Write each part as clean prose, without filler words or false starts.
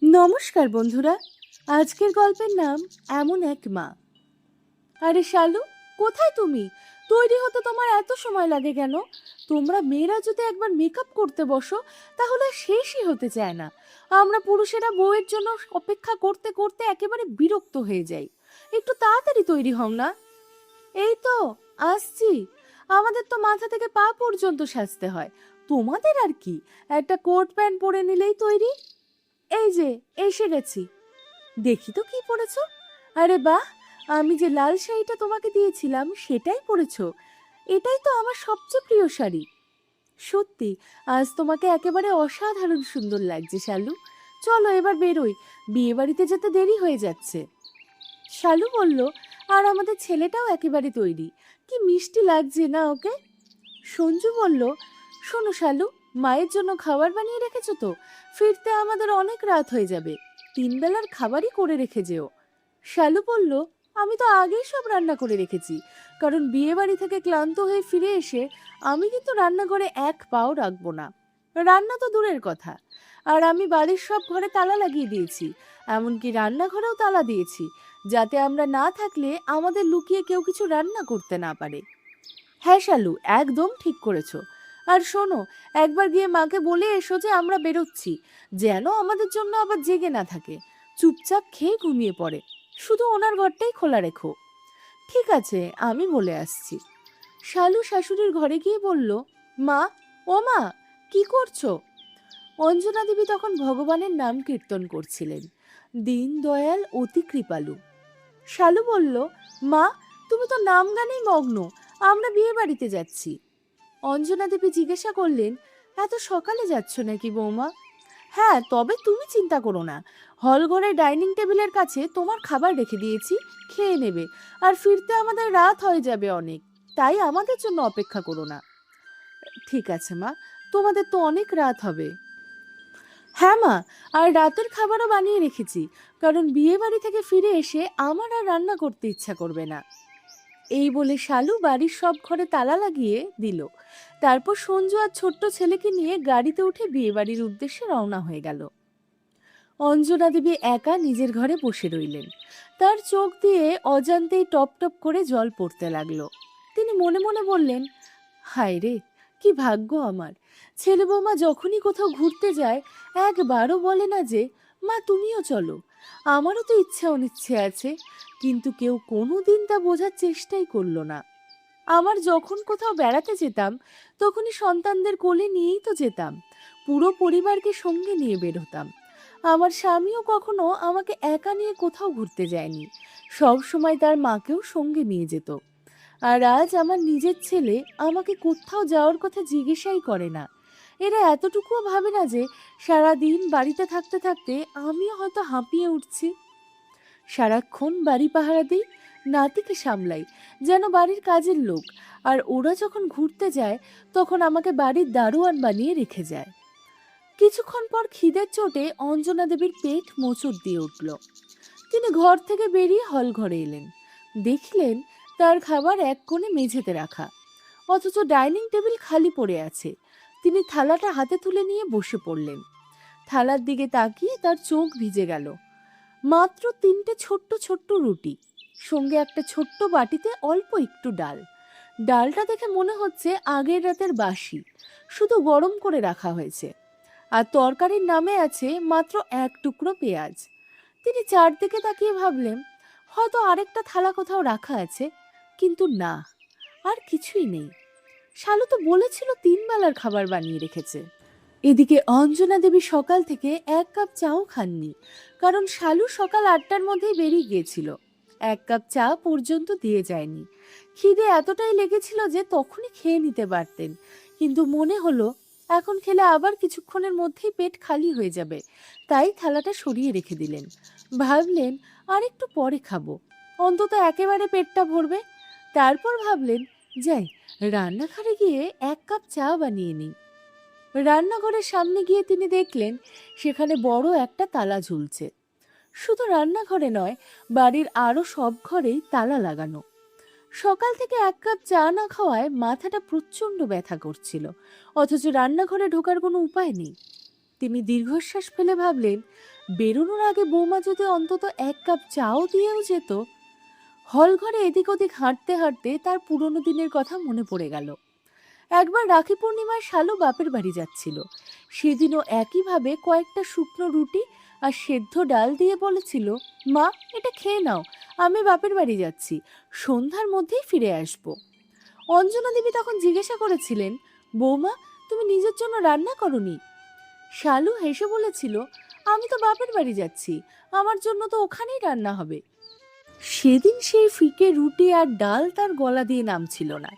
নমস্কার বন্ধুরা। আজকের গল্পের নাম এমন এক মা। আরে শালু, কোথায় তুমি? তৈরি হতে তোমার এত সময় লাগে কেন? তোমরা মেয়েরা যদি একবার মেকআপ করতে বসো তাহলে শেষই হতে চায় না। আমরা পুরুষেরা বউয়ের জন্য অপেক্ষা করতে করতে একেবারে বিরক্ত হয়ে যাই। একটু তাড়াতাড়ি তৈরি হও না। এই তো আসছি। আমাদের তো মাথা থেকে পা পর্যন্ত সাজতে হয়, তোমাদের আর কি, একটা কোট প্যান্ট পরে নিলেই তৈরি। এই যে এসে গেছি। দেখি তো কি পরেছো। আরে বাহ, আমি যে লাল শাড়িটা তোমাকে দিয়েছিলাম সেটাই পরেছো। এটাই তো আমার সবচেয়ে প্রিয় শাড়ি। সত্যি, আজ তোমাকে একেবারে অসাধারণ সুন্দর লাগছে শালু। চলো এবার বেরোই, বিয়ে বাড়িতে যেতে দেরি হয়ে যাচ্ছে। শালু বলল, আর আমাদের ছেলেটাও একেবারে তৈরি। কি মিষ্টি লাগছে না ওকে। সঞ্জু বলল, শোনো শালু, মায়ের জন্য খাবার বানিয়ে রেখেছো তো? ফিরতে আমাদের অনেক রাত হয়ে যাবে, 3 বেলার খাবারই করে রেখে যেও। শালু বলল, আমি তো আগেই সব রান্না করে রেখেছি, কারণ বিয়ে বাড়ি থেকে ক্লান্ত হয়ে ফিরে এসে আমি কিন্তু রান্নাঘরে এক পাও রাখবো না। রান্না তো দূরের কথা, আর আমি বাড়ির সব ঘরে তালা লাগিয়ে দিয়েছি, এমনকি রান্নাঘরেও তালা দিয়েছি, যাতে আমরা না থাকলে আমাদের লুকিয়ে কেউ কিছু রান্না করতে না পারে। হ্যাঁ শালু, একদম ঠিক করেছো। আর শোনো, একবার গিয়ে মাকে বলে এসো যে আমরা বেরোচ্ছি, যেন আমাদের জন্য আবার জেগে না থাকে। চুপচাপ খেয়ে ঘুমিয়ে পড়ে, শুধু ওনার ঘরটাই খোলা রেখো। ঠিক আছে, আমি বলে আসছি। শালু শাশুড়ির ঘরে গিয়ে বলল, মা, ও মা, কি করছো? অঞ্জনা দেবী তখন ভগবানের নাম কীর্তন করছিলেন, দীন দয়াল অতি কৃপালু। শালু বলল, মা, তুমি তো নাম গানেই মগ্ন, আমরা বিয়ে বাড়িতে যাচ্ছি। অঞ্জনা দেবী জিজ্ঞাসা করলেন, এত সকালে যাচ্ছ নাকি বৌমা? হ্যাঁ, তবে তুমি চিন্তা করো না, হল ঘরে ডাইনিং টেবিলের কাছে তোমার খাবার রেখে দিয়েছি, খেয়ে নেবে। আর ফিরতে আমাদের রাত হয়ে যাবে অনেক, তাই আমাদের জন্য অপেক্ষা করো না। ঠিক আছে মা, তোমাদের তো অনেক রাত হবে। হ্যাঁ মা, আর রাতের খাবারও বানিয়ে রেখেছি, কারণ বিয়ে বাড়ি থেকে ফিরে এসে আমার আর রান্না করতে ইচ্ছা করবে না। এই বলে শালু বাড়ির সব ঘরে তালা লাগিয়ে দিল। তারপর সঞ্জু আর ছোট্ট ছেলেকে নিয়ে গাড়িতে উঠে বিয়ে বাড়ির উদ্দেশ্যে রওনা হয়ে গেল। অঞ্জনা দেবী একা নিজের ঘরে বসে রইলেন। তার চোখ দিয়ে অজান্তেই টপ টপ করে জল পড়তে লাগলো। তিনি মনে মনে বললেন, হায় রে, কি ভাগ্য আমার। ছেলে বৌমা যখনই কোথাও ঘুরতে যায় একবারও বলে না যে, মা তুমিও চলো। আমারও তো ইচ্ছা অনিচ্ছে আছে, কিন্তু কেউ কোনো দিন তা বোঝার চেষ্টাই করলো না। আমার যখন কোথাও বেড়াতে যেতাম তখনই সন্তানদের কোলে নিয়েই তো যেতাম, পুরো পরিবারকে সঙ্গে নিয়ে বের হতাম। আমার স্বামীও কখনো আমাকে একা নিয়ে কোথাও ঘুরতে যায়নি, সব সময় তার মাকেও সঙ্গে নিয়ে যেত। আর আজ আমার নিজের ছেলে আমাকে কোথাও যাওয়ার কথা জিজ্ঞাসাই করে না। এরা এতটুকুও ভাবে না যে সারা দিন বাড়িতে থাকতে থাকতে আমিও হয়তো হাঁপিয়ে উঠছি। সারাক্ষণ বাড়ি পাহারা দিই, নাতিকে সামলাই, যেন বাড়ির কাজের লোক। আর ওরা যখন ঘুরতে যায় তখন আমাকে বাড়ির দারোয়ান বানিয়ে রেখে যায়। কিছুক্ষণ পর খিদের চোটে অঞ্জনা দেবীর পেট মোচড় দিয়ে উঠল। তিনি ঘর থেকে বেরিয়ে হল ঘরে এলেন। দেখলেন তার খাবার এক কোণে মেঝেতে রাখা, অথচ ডাইনিং টেবিল খালি পড়ে আছে। তিনি থালাটা হাতে তুলে নিয়ে বসে পড়লেন। থালার দিকে তাকিয়ে তার চোখ ভিজে গেল। মাত্র 3টে ছোট্ট ছোট্ট রুটি, সঙ্গে একটা ছোট্ট বাটিতে অল্প একটু ডাল। ডালটা দেখে মনে হচ্ছে আগের রাতের বাসি, শুধু গরম করে রাখা হয়েছে। আর তরকারির নামে আছে মাত্র এক টুকরো পেঁয়াজ। তিনি চারদিকে তাকিয়ে ভাবলেন, হয়তো আরেকটা থালা কোথাও রাখা আছে, কিন্তু না, আর কিছুই নেই। শালু তো বলেছিল 3 বেলার খাবার বানিয়ে রেখেছে। এদিকে অঞ্জনা দেবী সকাল থেকে এক কাপ চাও খাননি, কারণ শালু সকাল 8টার মধ্যেই বেরিয়ে গিয়েছিল। এক কাপ চা পর্যন্ত দিয়ে যায়নি। খিদে এতটাই লেগেছিল যে তখনই খেয়ে নিতে পারতেন, কিন্তু মনে হলো এখন খেলে আবার কিছুক্ষণের মধ্যেই পেট খালি হয়ে যাবে, তাই থালাটা সরিয়ে রেখে দিলেন। ভাবলেন আর একটু পরে খাবো, অন্তত একেবারে পেটটা ভরবে। তারপর ভাবলেন, যাই, রান্নাঘরে গিয়ে এক কাপ চা বানিয়ে নিই। রান্নাঘরের সামনে গিয়ে তিনি দেখলেন সেখানে বড় একটা তালা ঝুলছে। শুধু রান্নাঘরে নয়, বাড়ির আরো সব ঘরেই তালা লাগানো। সকাল থেকে এক কাপ চা না খাওয়ায় মাথাটা প্রচন্ড ব্যথা করছিল, অথচ রান্নাঘরে ঢোকার কোনো উপায় নেই। তিনি দীর্ঘশ্বাস ফেলে ভাবলেন, বেরোনোর আগে বৌমা যদি অন্তত 1 কাপ চাও দিয়েও যেত। হল ঘরে এদিক ওদিক হাঁটতে হাঁটতে তার পুরনো দিনের কথা মনে পড়ে গেল। একবার রাখি পূর্ণিমায় শালু বাপের বাড়ি যাচ্ছিল। সেদিনও একইভাবে কয়েকটা শুকনো রুটি আর সেদ্ধ ডাল দিয়ে বলেছিল, মা এটা খেয়ে নাও, আমি বাপের বাড়ি যাচ্ছি, সন্ধ্যার মধ্যেই ফিরে আসব। অঞ্জনা দেবী তখন জিজ্ঞাসা করেছিলেন, বৌমা তুমি নিজের জন্য রান্না করনি? শালু হেসে বলেছিল, আমি তো বাপের বাড়ি যাচ্ছি, আমার জন্য তো ওখানেই রান্না হবে। সেদিন সেই ফিকে রুটি আর ডাল তার গলা দিয়ে নামছিল না,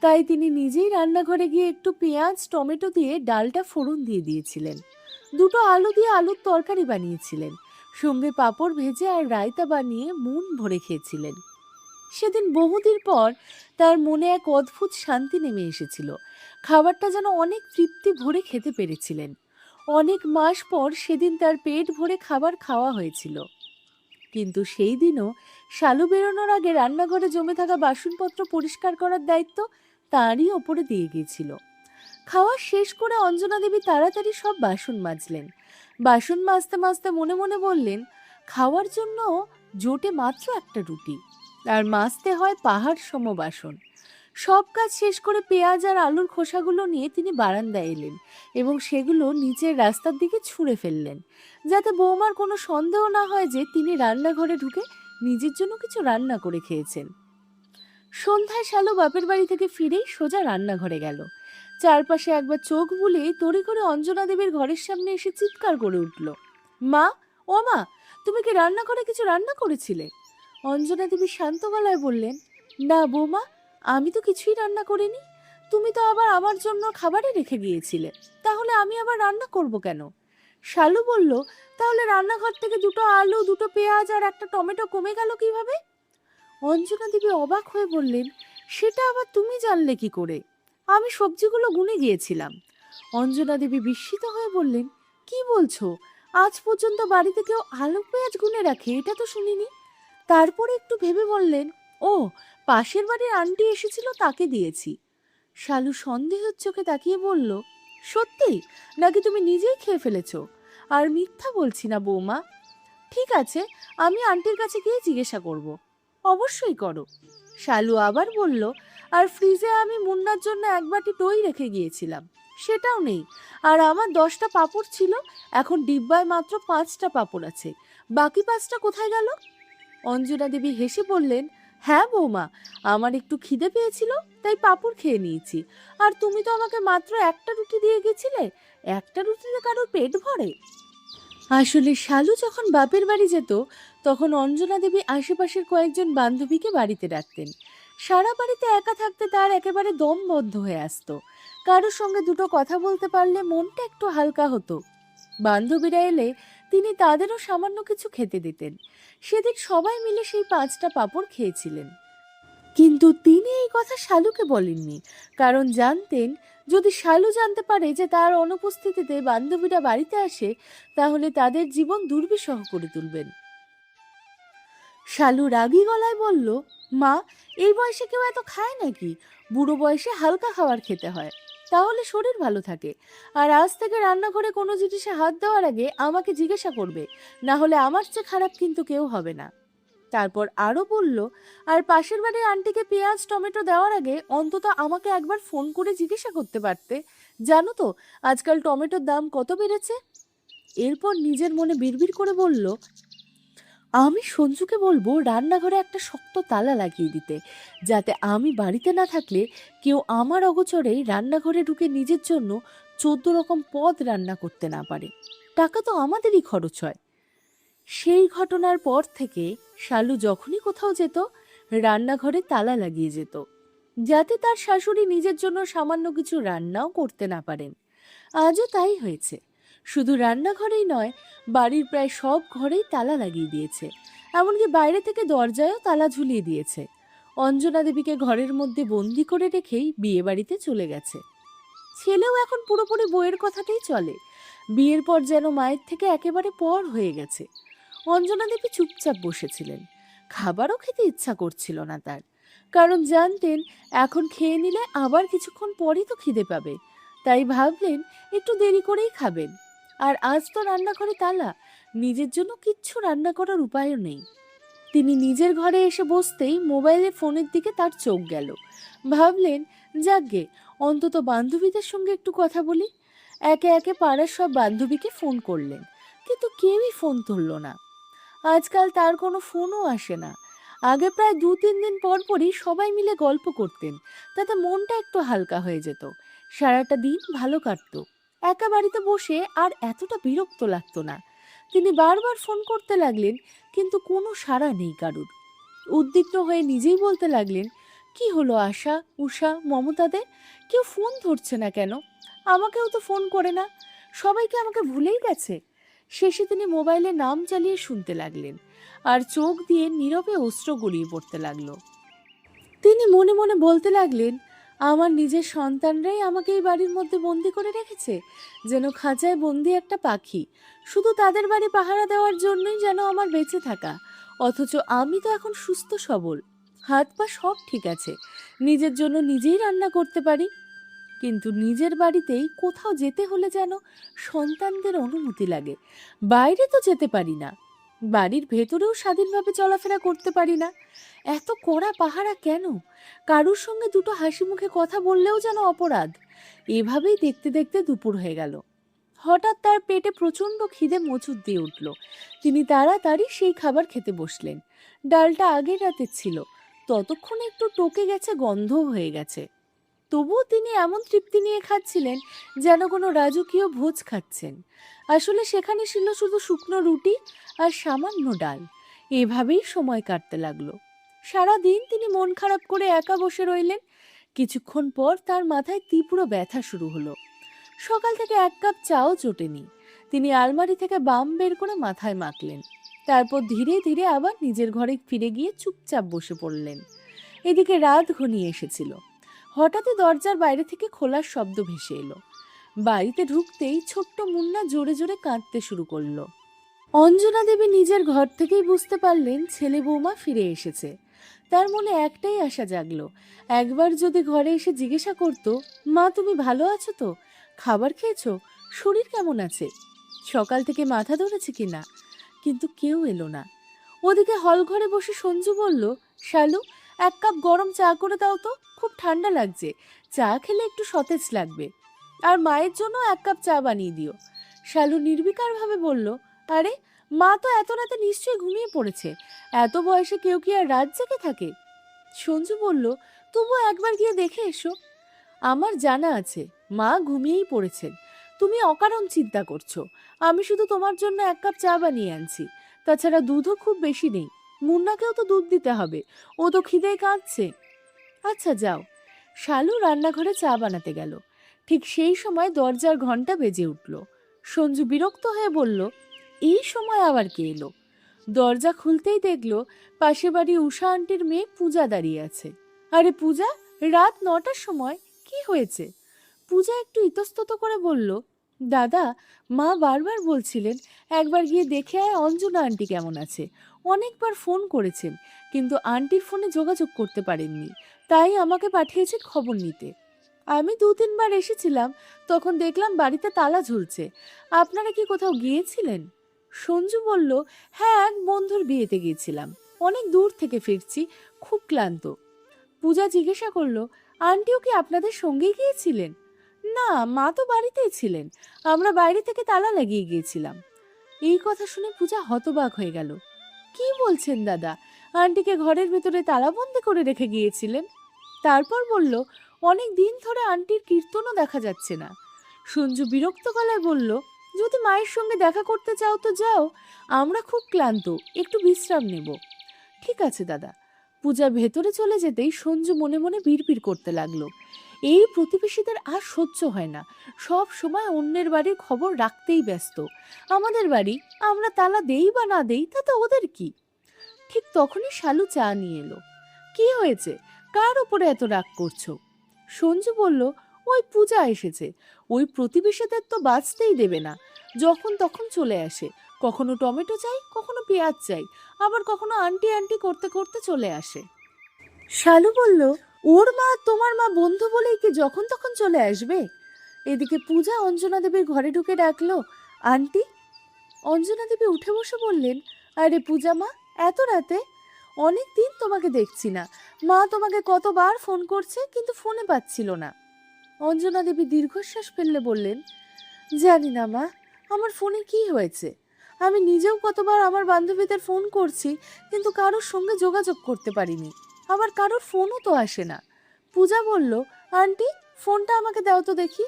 তাই তিনি নিজেই রান্নাঘরে গিয়ে একটু পেঁয়াজ টমেটো দিয়ে ডালটা ফোড়ন দিয়ে দিয়েছিলেন। 2টো আলু দিয়ে আলুর তরকারি বানিয়েছিলেন, সঙ্গে পাঁপড় ভেজে আর রায়তা বানিয়ে মন ভরে খেয়েছিলেন। সেদিন বহুদিন পর তার মনে এক অদ্ভুত শান্তি নেমে এসেছিল। খাবারটা যেন অনেক তৃপ্তি ভরে খেতে পেরেছিলেন। অনেক মাস পর সেদিন তার পেট ভরে খাবার খাওয়া হয়েছিল। কিন্তু সেই দিনও শালু বেরোনোর আগে রান্নাঘরে জমে থাকা বাসনপত্র পরিষ্কার করার দায়িত্ব তারই ওপরে দিয়ে গিয়েছিল। খাওয়া শেষ করে অঞ্জনা দেবী তাড়াতাড়ি সব বাসন মাজলেন। বাসন মাজতে মাজতে মনে মনে বললেন, খাওয়ার জন্য জোটে মাত্র একটা রুটি, আর মাজতে হয় পাহাড় সম বাসন। সব কাজ শেষ করে পেঁয়াজ আর আলুর খোসাগুলো নিয়ে তিনি বারান্দায় এলেন এবং সেগুলো নিচের রাস্তার দিকে ছুঁড়ে ফেললেন, যাতে বৌমার কোনো সন্দেহ না হয় যে তিনি রান্নাঘরে ঢুকে নিজের জন্য কিছু রান্না করে খেয়েছেন। সন্ধ্যায় শালু বাপের বাড়ি থেকে ফিরেই সোজা রান্নাঘরে গেল। চারপাশে একবার চোখ বুলিয়ে তড়ি করে অঞ্জনা দেবীর ঘরের সামনে এসে চিৎকার করে উঠল, মা, ও মা, তুমি কি রান্নাঘরে কিছু রান্না করেছিলে? অঞ্জনা দেবী শান্ত গলায় বললেন, না বৌমা, আমি তো কিছুই রান্না করিনি। তুমি তো আবার আমার জন্য খাবারই রেখে গিয়েছিলে, তাহলে আমি আবার রান্না করব কেন? শালু বলল, তাহলে রান্নাঘর থেকে 2টো আলু, 2টো পেঁয়াজ আর একটা টমেটো কমে গেল কিভাবে? অঞ্জনা দেবী অবাক হয়ে বললেন, সেটা আবার তুমি জানলে কি করে? আমি সবজিগুলো গুনে গিয়েছিলাম। অঞ্জনা দেবী বিস্মিত হয়ে বললেন, কি বলছো? আজ পর্যন্ত বাড়িতে কেউ আলু পেঁয়াজ গুনে রাখে এটা তো শুনিনি। তারপরে একটু ভেবে বললেন, ও, পাশের বাড়ির আন্টি এসেছিল, তাকে দিয়েছি। শালু সন্দেহের চোখে তাকিয়ে বলল, সত্যি নাকি তুমি নিজেই খেয়ে ফেলেছ? আর মিথ্যা বলছি না বৌমা। ঠিক আছে, আমি আন্টির কাছে গিয়ে জিজ্ঞাসা করব। অবশ্যই করো। শালু আবার বলল, আর ফ্রিজে আমি মুন্নার জন্য 1 বাটি দই রেখে গিয়েছিলাম, সেটাও নেই। আর আমার 10টা পাঁপড় ছিল, এখন ডিব্বায় মাত্র 5টা পাঁপড় আছে, বাকি 5টা কোথায় গেল? অঞ্জনা দেবী হেসে বললেন, হ্যাঁ বৌমা, আমার একটু খিদে পেয়েছিল তাই পাঁপড় খেয়ে নিয়েছি। আর তুমি তো আমাকে মাত্র একটা রুটি দিয়ে গেছিলে, একটা রুটিতে কারোর পেট ভরে? আসলে শালু যখন বাপের বাড়ি যেত তখন অঞ্জনা দেবী আশেপাশের কয়েকজন বান্ধবীকে বাড়িতে ডাকতেন। সারা বাড়িতে একা থাকতে তার একেবারে দম বন্ধ হয়ে আসতো। কারোর সঙ্গে 2টো কথা বলতে পারলে মনটা একটু হালকা হতো। বান্ধবীরা এলে তিনি তাদেরও সামান্য কিছু খেতে দিতেন। সেদিন সবাই মিলে সেই 5টা পাঁপড় খেয়েছিলেন। কিন্তু তিনি এই কথা শালুকে বলেননি, কারণ জানতেন যদি শালু জানতে পারে যে তার অনুপস্থিতিতে বান্ধবীরা বাড়িতে আসে, তাহলে তাদের জীবন দুর্বিষহ করে তুলবেন। শালু রাগী গলায় বলল, মা, এই বয়সে কেউ এত খায় নাকি? বুড়ো বয়সে হালকা খাবার খেতে হয়, তাহলে শরীর ভালো থাকে। আর আজ থেকে রান্নাঘরে কোনো জিনিসে হাত দেওয়ার আগে আমাকে জিজ্ঞাসা করবে, না হলে আমার চেয়ে খারাপ কিন্তু কেউ হবে না। তারপর আরো বলল, আর পাশের বাড়ির আন্টিকে পেঁয়াজ টমেটো দেওয়ার আগে অন্তত আমাকে একবার ফোন করে জিজ্ঞাসা করতে পারতে, জানো তো আজকাল টমেটোর দাম কত বেড়েছে? এরপর নিজের মনে বিড়বিড় করে বলল, আমি সঞ্জুকে বলবো রান্নাঘরে একটা শক্ত তালা লাগিয়ে দিতে, যাতে আমি বাড়িতে না থাকলে কেউ আমার অগোচরেই রান্নাঘরে ঢুকে নিজের জন্য 14 রকম পদ রান্না করতে না পারে। টাকা তো আমাদেরই খরচ হয়। সেই ঘটনার পর থেকে শালু যখনই কোথাও যেত রান্নাঘরে তালা লাগিয়ে যেত, যাতে তার শাশুড়ি নিজের জন্য সামান্য কিছু রান্নাও করতে না পারেন। আজও তাই হয়েছে। শুধু রান্নাঘরেই নয়, বাড়ির প্রায় সব ঘরেই তালা লাগিয়ে দিয়েছে, এমনকি বাইরে থেকে দরজায়ও তালা ঝুলিয়ে দিয়েছে। অঞ্জনা দেবীকে ঘরের মধ্যে বন্দি করে রেখেই বিয়ে বাড়িতে চলে গেছে। ছেলেও এখন পুরোপুরি বইয়ের কথাতেই চলে। বিয়ের পর যেন মায়ের থেকে একেবারে পর হয়ে গেছে। অঞ্জনা দেবী চুপচাপ বসেছিলেন। খাবারও খেতে ইচ্ছা করছিল না তার, কারণ জানতেন এখন খেয়ে নিলে আবার কিছুক্ষণ পরই তো খিদে পাবে। তাই ভাবলেন একটু দেরি করেই খাবেন। আর আজ তো রান্নাঘরে তালা, নিজের জন্য কিচ্ছু রান্না করার উপায়ও নেই। তিনি নিজের ঘরে এসে বসতেই মোবাইলের ফোনের দিকে তার চোখ গেল। ভাবলেন, যাকগে, অন্তত বান্ধবীদের সঙ্গে একটু কথা বলি। একে একে পাড়ার সব বান্ধবীকে ফোন করলেন, কিন্তু কেউই ফোন তুলল না। আজকাল তার কোনো ফোনও আসে না। আগে প্রায় 2-3 দিন পর পরই সবাই মিলে গল্প করতেন, তাতে মনটা একটু হালকা হয়ে যেত। সারাটা দিন ভালো কাটতো। একা বাড়িতে বসে আর এতটা বিরক্ত লাগতো না। তিনি বারবার ফোন করতে লাগলেন, কিন্তু কোনো সাড়া নেই কারুর। উদ্বিগ্ন হয়ে নিজেই বলতে লাগলেন, কি হলো আশা, উষা, মমতাদের কেউ ফোন ধরছে না কেন? আমাকেও তো ফোন করে না, সবাইকে আমাকে ভুলেই গেছে। শেষে তিনি মোবাইলে নাম চালিয়ে শুনতে লাগলেন, আর চোখ দিয়ে নীরবে অশ্র গড়িয়ে পড়তে লাগলো। তিনি মনে মনে বলতে লাগলেন, আমার নিজের সন্তানরাই আমাকে এই বাড়ির মধ্যে বন্দি করে রেখেছে, যেন খাঁচায় বন্দি একটা পাখি। শুধু তাদের বাড়ি পাহারা দেওয়ার জন্যই যেন আমার বেঁচে থাকা, অথচ আমি তো এখন সুস্থ সবল, হাত পা সব ঠিক আছে, নিজের জন্য নিজেই রান্না করতে পারি। কিন্তু নিজের বাড়িতেই কোথাও যেতে হলে যেন সন্তানদের অনুমতি লাগে। বাইরে তো যেতে পারি না, বাড়ির ভেতরেও স্বাধীনভাবে চলাফেরা করতে পারি না। এত কড়া পাহারা কেন? কারুর সঙ্গে দুটো হাসি মুখে কথা বললেও যেন অপরাধ। এভাবেই দেখতে দেখতে দুপুর হয়ে গেল। হঠাৎ তার পেটে প্রচণ্ড খিদে মোচড় দিয়ে উঠল। তিনি তাড়াতাড়ি সেই খাবার খেতে বসলেন। ডালটা আগের রাতের ছিল, ততক্ষণে একটু টকে গেছে, গন্ধও হয়ে গেছে। তবুও তিনি এমন তৃপ্তি নিয়ে খাচ্ছিলেন যেন কোনো রাজকীয় ভোজ খাচ্ছেন। আসলে সেখানে ছিল শুধু শুকনো রুটি আর সামান্য ডাল। এভাবেই সময় কাটতে লাগলো। সারাদিন তিনি মন খারাপ করে একা বসে রইলেন। কিছুক্ষণ পর তার মাথায় তীব্র ব্যথা শুরু হলো। সকাল থেকে এক কাপ চাও জোটেনি। তিনি আলমারি থেকে বাম বের করে মাথায় মাখলেন। তারপর ধীরে ধীরে আবার নিজের ঘরে ফিরে গিয়ে চুপচাপ বসে পড়লেন। এদিকে রাত ঘনিয়ে এসেছিল। হঠাৎই দরজার বাইরে থেকে খোলার শব্দ ভেসে এলো। বাড়িতে ঢুকতেই ছোট্ট মুন্না জোরে জোরে কাঁদতে শুরু করলো। অঞ্জনা দেবী নিজের ঘর থেকেই বুঝতে পারলেন ছেলে বৌমা ফিরে এসেছে। তার মনে একটাই আশা জাগলো, একবার যদি ঘরে এসে জিজ্ঞাসা করতো, মা তুমি ভালো আছো তো, খাবার খেয়েছো, শরীর কেমন আছে, সকাল থেকে মাথা ধরেছে কিনা। কিন্তু কেউ এলো না। ওদিকে হল ঘরে বসে সঞ্জু বলল, শালু, এক কাপ গরম চা করে দাও তো, খুব ঠান্ডা লাগছে, চা খেলে একটু সতেজ লাগবে। আর মায়ের জন্য এক কাপ চা বানিয়ে দিও। শালু নির্বিকারভাবে বলল, আরে, মা তো এত রাতে নিশ্চয়ই ঘুমিয়ে পড়েছে, এত বয়সে কেউ কি আর রাত জেগে থাকে? সঞ্জু বলল, তবুও একবার গিয়ে দেখে এসো। আমার জানা আছে মা ঘুমিয়েই পড়েছেন, তুমি অকারণ চিন্তা করছো। আমি শুধু তোমার জন্য এক কাপ চা বানিয়ে আনছি, তাছাড়া দুধও খুব বেশি নেই, মুন্নাকেও তো দুধ দিতে হবে, ও তো খিদেয় কাঁদছে। আচ্ছা যাও। শালু রান্নাঘরে চা বানাতে গেল। ঠিক সেই সময় দরজার ঘন্টা বেজে উঠল। সঞ্জু বিরক্ত হয়ে বলল, এই সময় আবার কে এলো? দরজা খুলতেই দেখল পাশে বাড়ি উষা আন্টির মেয়ে পূজা দাঁড়িয়ে আছে। আরে পূজা, রাত 9টার সময়, কি হয়েছে? পূজা একটু ইতস্তত করে বলল, দাদা, মা বারবার বলছিলেন একবার গিয়ে দেখে আয় অঞ্জনা আন্টি কেমন আছে। অনেকবার ফোন করেছেন, কিন্তু আন্টির ফোনে যোগাযোগ করতে পারেননি, তাই আমাকে পাঠিয়েছেন খবর নিতে। আমি 2-3 বার এসেছিলাম, তখন দেখলাম বাড়িতে তালা ঝুলছে। আপনারা কি কোথাও গিয়েছিলেন? সঞ্জু বলল, হ্যাঁ, এক বন্ধুর বিয়েতে গিয়েছিলাম, অনেক দূর থেকে ফিরছি, খুব ক্লান্ত। পূজা জিজ্ঞাসা করলো, আন্টিও কি আপনাদের সঙ্গেই গিয়েছিলেন? না, মা তো বাড়িতেই ছিলেন, আমরা বাইরে থেকে তালা লাগিয়ে গিয়েছিলাম। এই কথা শুনে পূজা হতবাক হয়ে গেল। কি বলছেন দাদা, আন্টিকে ঘরের ভেতরে তালাবন্দি করে রেখে গিয়েছিলেন? তারপর বলল, অনেক দিন ধরে আন্টির কীর্তনও দেখা যাচ্ছে না। সঞ্জু বিরক্ত গলায় বলল, যদি মায়ের সঙ্গে দেখা করতে চাও তো যাও, আমরা খুব ক্লান্ত, একটু বিশ্রাম নেব। ঠিক আছে দাদা। পূজা ভেতরে চলে যেতেই সঞ্জু মনে মনে বিড়বিড় করতে লাগলো, এই প্রতিবেশীদের আর সহ্য হয় না, সব সময় অন্যের বাড়ির খবর রাখতেই ব্যস্ত। আমাদের বাড়ি আমরা তালা দেই বা না দেই তাতে ওদের কি? ঠিক তখনই শালু চা নিয়ে এলো। কি হয়েছে, কার উপরে এত রাগ করছো? সঞ্জু বলল, ওই পূজা এসেছে, ওই প্রতিবেশীদের তো বাঁচতেই দেবে না, যখন তখন চলে আসে, কখনো টমেটো চাই, কখনো পেঁয়াজ চাই, আবার কখনো আন্টি আন্টি করতে করতে চলে আসে। শালু বলল, ওর মা তোমার মা বন্ধু বলেই কি যখন তখন চলে আসবে? এদিকে পূজা অঞ্জনা দেবীর ঘরে ঢুকে ডাকলো, আন্টি। অঞ্জনা দেবী উঠে বসে বললেন, আরে পূজা মা, এত রাতে? অনেক দিন তোমাকে দেখছি না। মা তোমাকে কতবার ফোন করছে কিন্তু ফোনে পাচ্ছিল না। অঞ্জনা দেবী দীর্ঘশ্বাস ফেললে বললেন, জানি না মা, আমার ফোনে কি হয়েছে। আমি নিজেও কতবার আমার বান্ধবীদের ফোন করছি কিন্তু কারোর সঙ্গে যোগাযোগ করতে পারিনি। আবার কারোর ফোনও তো আসে না। পূজা বলল, আন্টি ফোনটা আমাকে দাও তো দেখি।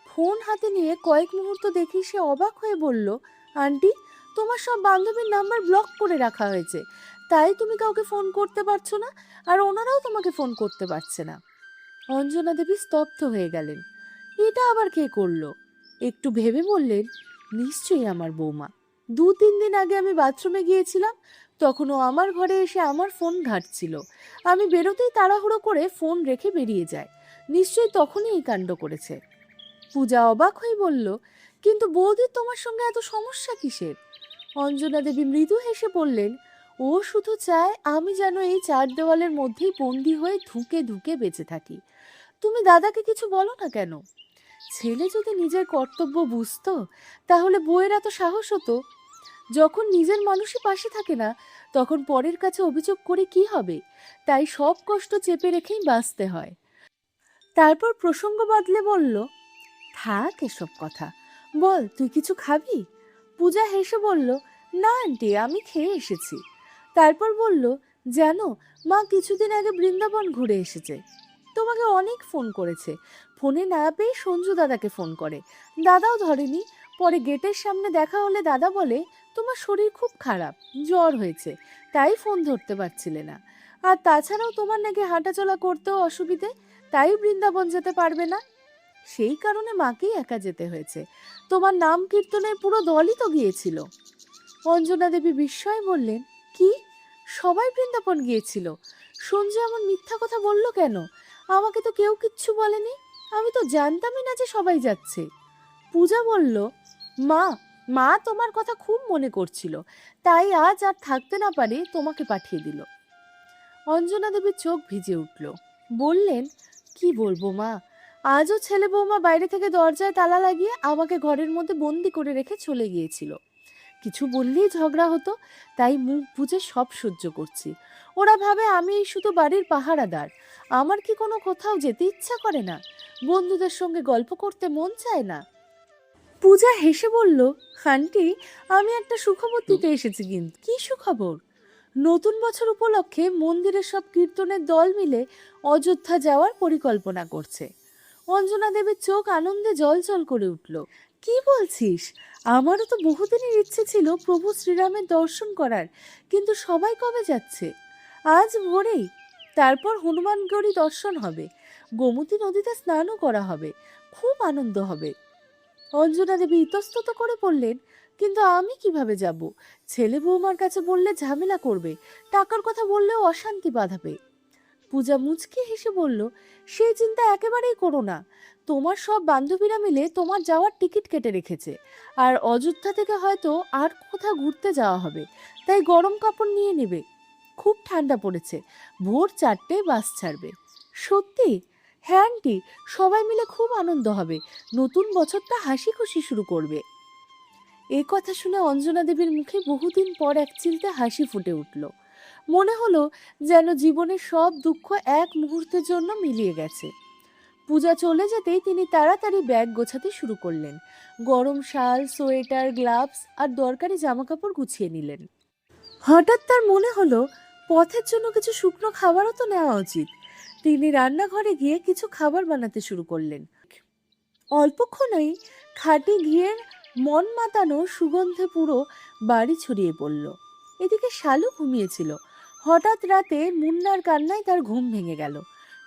ফোন হাতে নিয়ে কয়েক মুহূর্ত দেখি সে অবাক হয়ে বলল, আন্টি তোমার সব বান্ধবীর নাম্বার ব্লক করে রাখা হয়েছে, তাই তুমি কাউকে ফোন করতে পারছো না, আর ওনারাও তোমাকে ফোন করতে পারছে না। অঞ্জনা দেবী স্তব্ধ হয়ে গেলেন। এটা আবার কে করলো? একটু ভেবে বললেন, নিশ্চয়ই আমার বৌমা। 2-3 দিন আগে আমি বাথরুমে গিয়েছিলাম, তখনও আমার ঘরে এসে আমার ফোন ঘাঁটছিল। আমি বেরোতেই তাড়াহুড়ো করে ফোন রেখে বেরিয়ে যায়। নিশ্চয়ই তখনই এই কাণ্ড করেছে। পূজা অবাক হয়ে বলল, কিন্তু বৌদি তোমার সঙ্গে এত সমস্যা কিসের? অঞ্জনা দেবী মৃদু হেসে বললেন, ও শুধু চায় আমি যেন এই 4 দেওয়ালের মধ্যেই বন্দি হয়ে ধুকে ধুকে বেঁচে থাকি। তুমি দাদাকে কিছু বলো না কেন? ছেলে যদি নিজের কর্তব্য বুঝতো তাহলে বউয়ের এত সাহস হতো। যখন নিজের মানুষই পাশে থাকে না তখন পরের কাছে অভিযোগ করে কি হবে? তাই সব কষ্ট চেপে রেখেই বাঁচতে হয়। তারপর প্রসঙ্গ বদলে বলল, থাক এসব কথা, বল তুই কিছু খাবি? পূজা হেসে বলল, না আন্টি, আমি খেয়ে এসেছি। তারপর বলল, জানো মা কিছুদিন আগে বৃন্দাবন ঘুরে এসেছে। তোমাকে অনেক ফোন করেছে, ফোনে না পেয়ে সঞ্জু দাদাকে ফোন করে, দাদাও ধরেনি। পরে গেটের সামনে দেখা হলে দাদা বলে তোমার শরীর খুব খারাপ, জ্বর হয়েছে, তাই ফোন ধরতে পারছিলে না। আর তাছাড়াও তোমার নাকি হাঁটাচলা করতেও অসুবিধে, তাই বৃন্দাবন যেতে পারবে না। সেই কারণে মাকেই একা যেতে হয়েছে। তোমার নাম কীর্তনের পুরো দলই তো গিয়েছিল। অঞ্জনা দেবী বিস্ময়ে বললেন, কি? সবাই বৃন্দাবন গিয়েছিল? সঞ্জু এমন মিথ্যা কথা বলল কেন? আমাকে তো কেউ কিচ্ছু বলেনি। আমি তো জানতামই না যে সবাই যাচ্ছে। পূজা বলল, মা মা তোমার কথা খুব মনে করছিল, তাই আজ আর থাকতে না পারে তোমাকে পাঠিয়ে দিল। অঞ্জনা দেবীর চোখ ভিজে উঠল। বললেন, কি বলবো মা, আজও ছেলে বৌমা বাইরে থেকে দরজায় তালা লাগিয়ে আমাকে ঘরের মধ্যে বন্দি করে রেখে চলে গিয়েছিল। কিছু বললেই ঝগড়া হতো, তাই মুখ বুজে সব সহ্য করছি। ওরা ভাবে আমি শুধু বাড়ির পাহারাদার। আমার কি কোনো কোথাও যেতে ইচ্ছা করে না? বন্ধুদের সঙ্গে গল্প করতে মন চায় না? পূজা হেসে বলল, আন্টি আমি একটা সুখবর দিতে এসেছি। কিন্তু কি সুখবর? নতুন বছর উপলক্ষে মন্দিরের সব কীর্তনের দল মিলে অযোধ্যা যাওয়ার পরিকল্পনা করছে। অঞ্জনা দেবীর চোখ আনন্দে জলজল করে উঠল। কি বলছিস? আমারও তো বহুদিনের ইচ্ছে ছিল প্রভু শ্রীরামের দর্শন করার, কিন্তু সবাই কবে যাচ্ছে? আজ ভোরেই। তারপর হনুমানগড়ি দর্শন হবে, গোমতী নদীতে স্নানও করা হবে, খুব আনন্দ হবে। অঞ্জনা দেবী ইতস্তত করে বললেন, কিন্তু আমি কিভাবে যাব? ছেলে বৌমার কাছে বললে ঝামেলা করবে, টাকার কথা বললেও অশান্তি বাঁধাবে। পূজা মুচকি হেসে বলল, সেই চিন্তা একেবারেই করো না। তোমার সব বান্ধবীরা মিলে তোমার যাওয়ার টিকিট কেটে রেখেছে, আর অযোধ্যা থেকে হয়তো আর কোথাও ঘুরতে যাওয়া হবে, তাই গরম কাপড় নিয়ে নেবে। খুব ঠান্ডা পড়েছে, ভোর 4টেয় বাস ছাড়বে। সত্যি? হ্যাঁ আন্টি, সবাই মিলে খুব আনন্দ হবে, নতুন বছরটা হাসি খুশি শুরু করবে। এ কথা শুনে অঞ্জনা দেবীর মুখে বহুদিন পর এক চিলতে হাসি ফুটে উঠল। মনে হলো যেন জীবনের সব দুঃখ এক মুহূর্তের জন্য মিলিয়ে গেছে। পূজা চলে যেতেই তিনি তাড়াতাড়ি ব্যাগ গোছাতে শুরু করলেন। গরম শাল, সোয়েটার, গ্লাভস আর দরকারি জামাকাপড় গুছিয়ে নিলেন। হঠাৎ তার মনে হলো পথের জন্য কিছু শুকনো খাবারও তো নেওয়া উচিত। তিনি রান্নাঘরে গিয়ে কিছু খাবার বানাতে শুরু করলেন। অল্পক্ষণেই খাঁটি ঘিয়ের মন মাতানো সুগন্ধে পুরো বাড়ি ছড়িয়ে পড়ল। এদিকে শালু ঘুমিয়েছিল। হঠাৎ রাতে মুন্নার কান্নায় তার ঘুম ভেঙে গেল।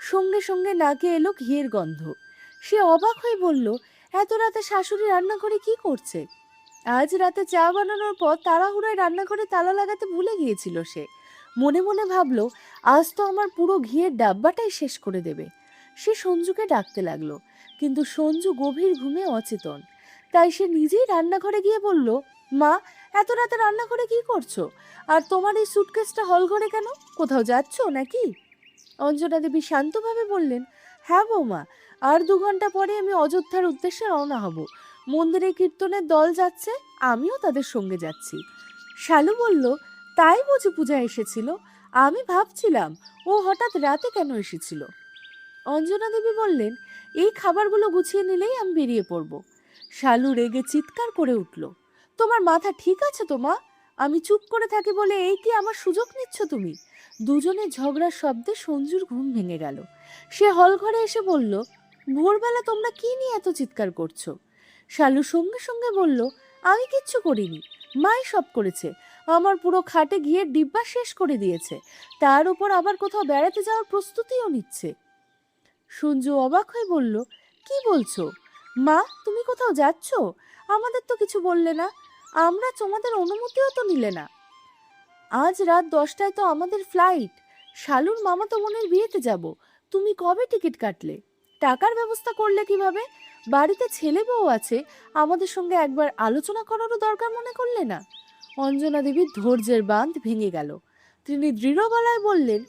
সঙ্গে সঙ্গে নাকে এলো ঘিয়ের গন্ধ। সে অবাক হয়ে বলল, এত রাতে শাশুড়ি রান্নাঘরে কি করছে? আজ রাতে চা বানানোর পর তাড়াহুড়োয় রান্নাঘরে তালা লাগাতে ভুলে গিয়েছিল সে। মনে মনে ভাবল, আজ তো আমার পুরো ঘিয়ের ডাব্বাটাই শেষ করে দেবে। সে সঞ্জুকে ডাকতে লাগলো, কিন্তু সঞ্জু গভীর ঘুমে অচেতন। তাই সে নিজেই রান্নাঘরে গিয়ে বলল, মা এত রাতে রান্নাঘরে কি করছো? আর তোমার এই সুটকেসটা হলঘরে কেন? কোথাও যাচ্ছ নাকি? অঞ্জনা দেবী শান্তভাবে বললেন, হ্যাঁ বৌমা, আর 2 ঘন্টা পরে আমি অযোধ্যার উদ্দেশ্যে রওনা হব। মন্দিরে কীর্তনের দল যাচ্ছে, আমিও তাদের সঙ্গে যাচ্ছি। শালু বলল, তাই বুঝি পূজা এসেছিল? আমি ভাবছিলাম ও হঠাৎ রাতে কেন এসেছিল। অঞ্জনা দেবী বললেন, এই খাবারগুলো গুছিয়ে নিলেই আমি বেরিয়ে পড়ব। শালু রেগে চিৎকার করে উঠল, তোমার মাথা ঠিক আছে তো মা? আমি চুপ করে থাকি বলে এই কি আমার সুযোগ নিচ্ছ তুমি? দুজনের ঝগড়ার শব্দে সঞ্জুর ঘুম ভেঙে গেল। সে হল ঘরে এসে বলল, ভোরবেলা তোমরা কি নিয়ে এত চিৎকার করছো? শালু সঙ্গে সঙ্গে বলল, আমি কিচ্ছু করিনি, মাই সব করেছে। আমার পুরো খাটে গিয়ে ডিব্বা শেষ করে দিয়েছে, তার উপর আবার কোথাও বেড়াতে যাওয়ার প্রস্তুতিও নিচ্ছে। সঞ্জু অবাক হয়ে বলল, কি বলছো মা? তুমি কোথাও যাচ্ছ? আমাদের তো কিছু বললে না, আমরা তোমাদের অনুমতিও তো নিলে না। আজ রাত 10টায় তো আমাদের ফ্লাইট, শালুর মামাতো বোনের বিয়েতে যাব। তুমি কবে টিকিট কাটলে? টাকার ব্যবস্থা করলে কিভাবে? বাড়িতে ছেলে বউ আছে, আমাদের সঙ্গে একবার আলোচনা করারও দরকার মনে করলে না? অঞ্জনা দেবীর ধৈর্যের বাঁধ ভেঙে গেল। তিনি দৃঢ় গলায় বললেন,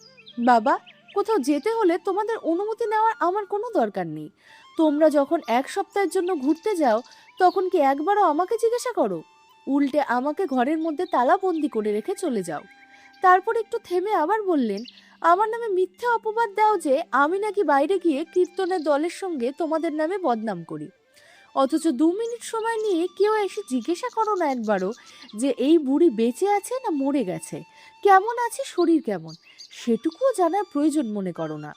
বাবা, কোথাও যেতে হলে তোমাদের অনুমতি নেওয়ার আমার কোনো দরকার নেই। তোমরা যখন 1 সপ্তাহের জন্য ঘুরতে যাও, তখন কি একবারও আমাকে জিজ্ঞাসা করো? উল্টে আমাকে ঘরের মধ্যে তালাবন্দি করে রেখে চলে যাও। তারপর একটু থেমে আবার বললেন, আমার নামে মিথ্যে অপবাদ দাও যে আমি নাকি বাইরে গিয়ে কীর্তনের দলের সঙ্গে তোমাদের নামে বদনাম করি। অথচ 2 মিনিট সময় নিয়ে কেউ এসে জিজ্ঞাসা করো না একবারও যে এই বুড়ি বেঁচে আছে না মরে গেছে, কেমন আছে, শরীর কেমন, সেটুকুও জানার প্রয়োজন মনে করো না।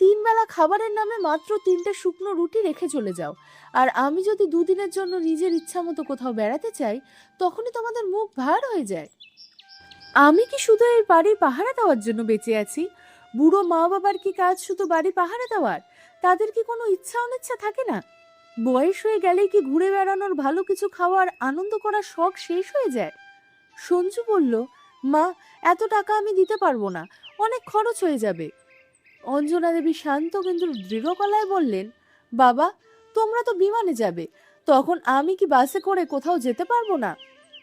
3 বেলা খাবারের নামে মাত্র 3টে শুকনো রুটি রেখে চলে যাও। আর আমি যদি 2 দিনের জন্য নিজের ইচ্ছা মতো কোথাও বেড়াতে চাই, তখনই তোমাদের মুখ ভার হয়ে যায়। আমি কি শুধু এই বাড়ি পাহারা দেওয়ার জন্য বেঁচে আছি? বুড়ো মা বাবার কি কাজ শুধু বাড়ি পাহারা দেওয়ার? তাদের কি কোনো ইচ্ছা অনিচ্ছা থাকে না? বয়স হয়ে গেলেই কি ঘুরে বেড়ানোর, ভালো কিছু খাওয়ার, আনন্দ করার শখ শেষ হয়ে যায়? সঞ্জু বলল, মা, এত টাকা আমি দিতে পারবো না, অনেক খরচ হয়ে যাবে। অঞ্জনা দেবী শান্ত কিন্তু দৃঢ় গলায় বললেন, বাবা, তোমরা তো বিমানে যাবে, তখন আমি কি বাসে করে কোথাও যেতে পারবো না?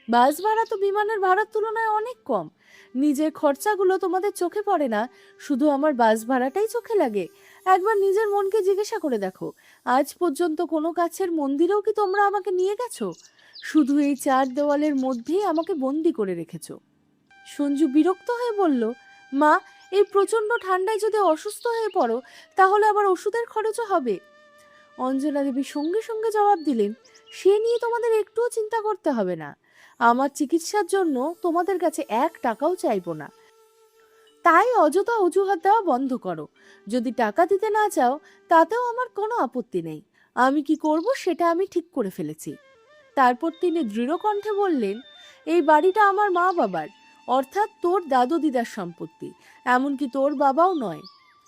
বাস ভাড়া তো বিমানের ভাড়ার তুলনায় অনেক কম। নিজের খরচাগুলো তোমাদের চোখে পড়ে না, শুধু আমার বাস ভাড়াটাই চোখে লাগে। একবার নিজের মনকে জিজ্ঞাসা করে দেখো, আজ পর্যন্ত কোনো কাছের মন্দিরেও কি তোমরা আমাকে নিয়ে গেছো? শুধু এই 4 দেওয়ালের মধ্যেই আমাকে বন্দি করে রেখেছো। সঞ্জু বিরক্ত হয়ে বলল, মা, এই প্রচন্ড ঠান্ডায় যদি অসুস্থ হয়ে পড়ো, তাহলে আবার ওষুধের খরচও হবে। অঞ্জনা দেবী সঙ্গে সঙ্গে জবাব দিলেন, সে নিয়ে তোমাদের একটুও চিন্তা করতে হবে না। আমার চিকিৎসার জন্য তোমাদের কাছে 1 টাকাও চাইবো না। তাই অযথা অজুহাত দেওয়া বন্ধ করো। যদি টাকা দিতে না চাও, তাতেও আমার কোনো আপত্তি নেই। আমি কি করব সেটা আমি ঠিক করে ফেলেছি। তারপর তিনি দৃঢ় কণ্ঠে বললেন, এই বাড়িটা আমার মা বাবার, অর্থাৎ তোর দাদু দিদার সম্পত্তি, এমনকি তোর বাবাও নয়।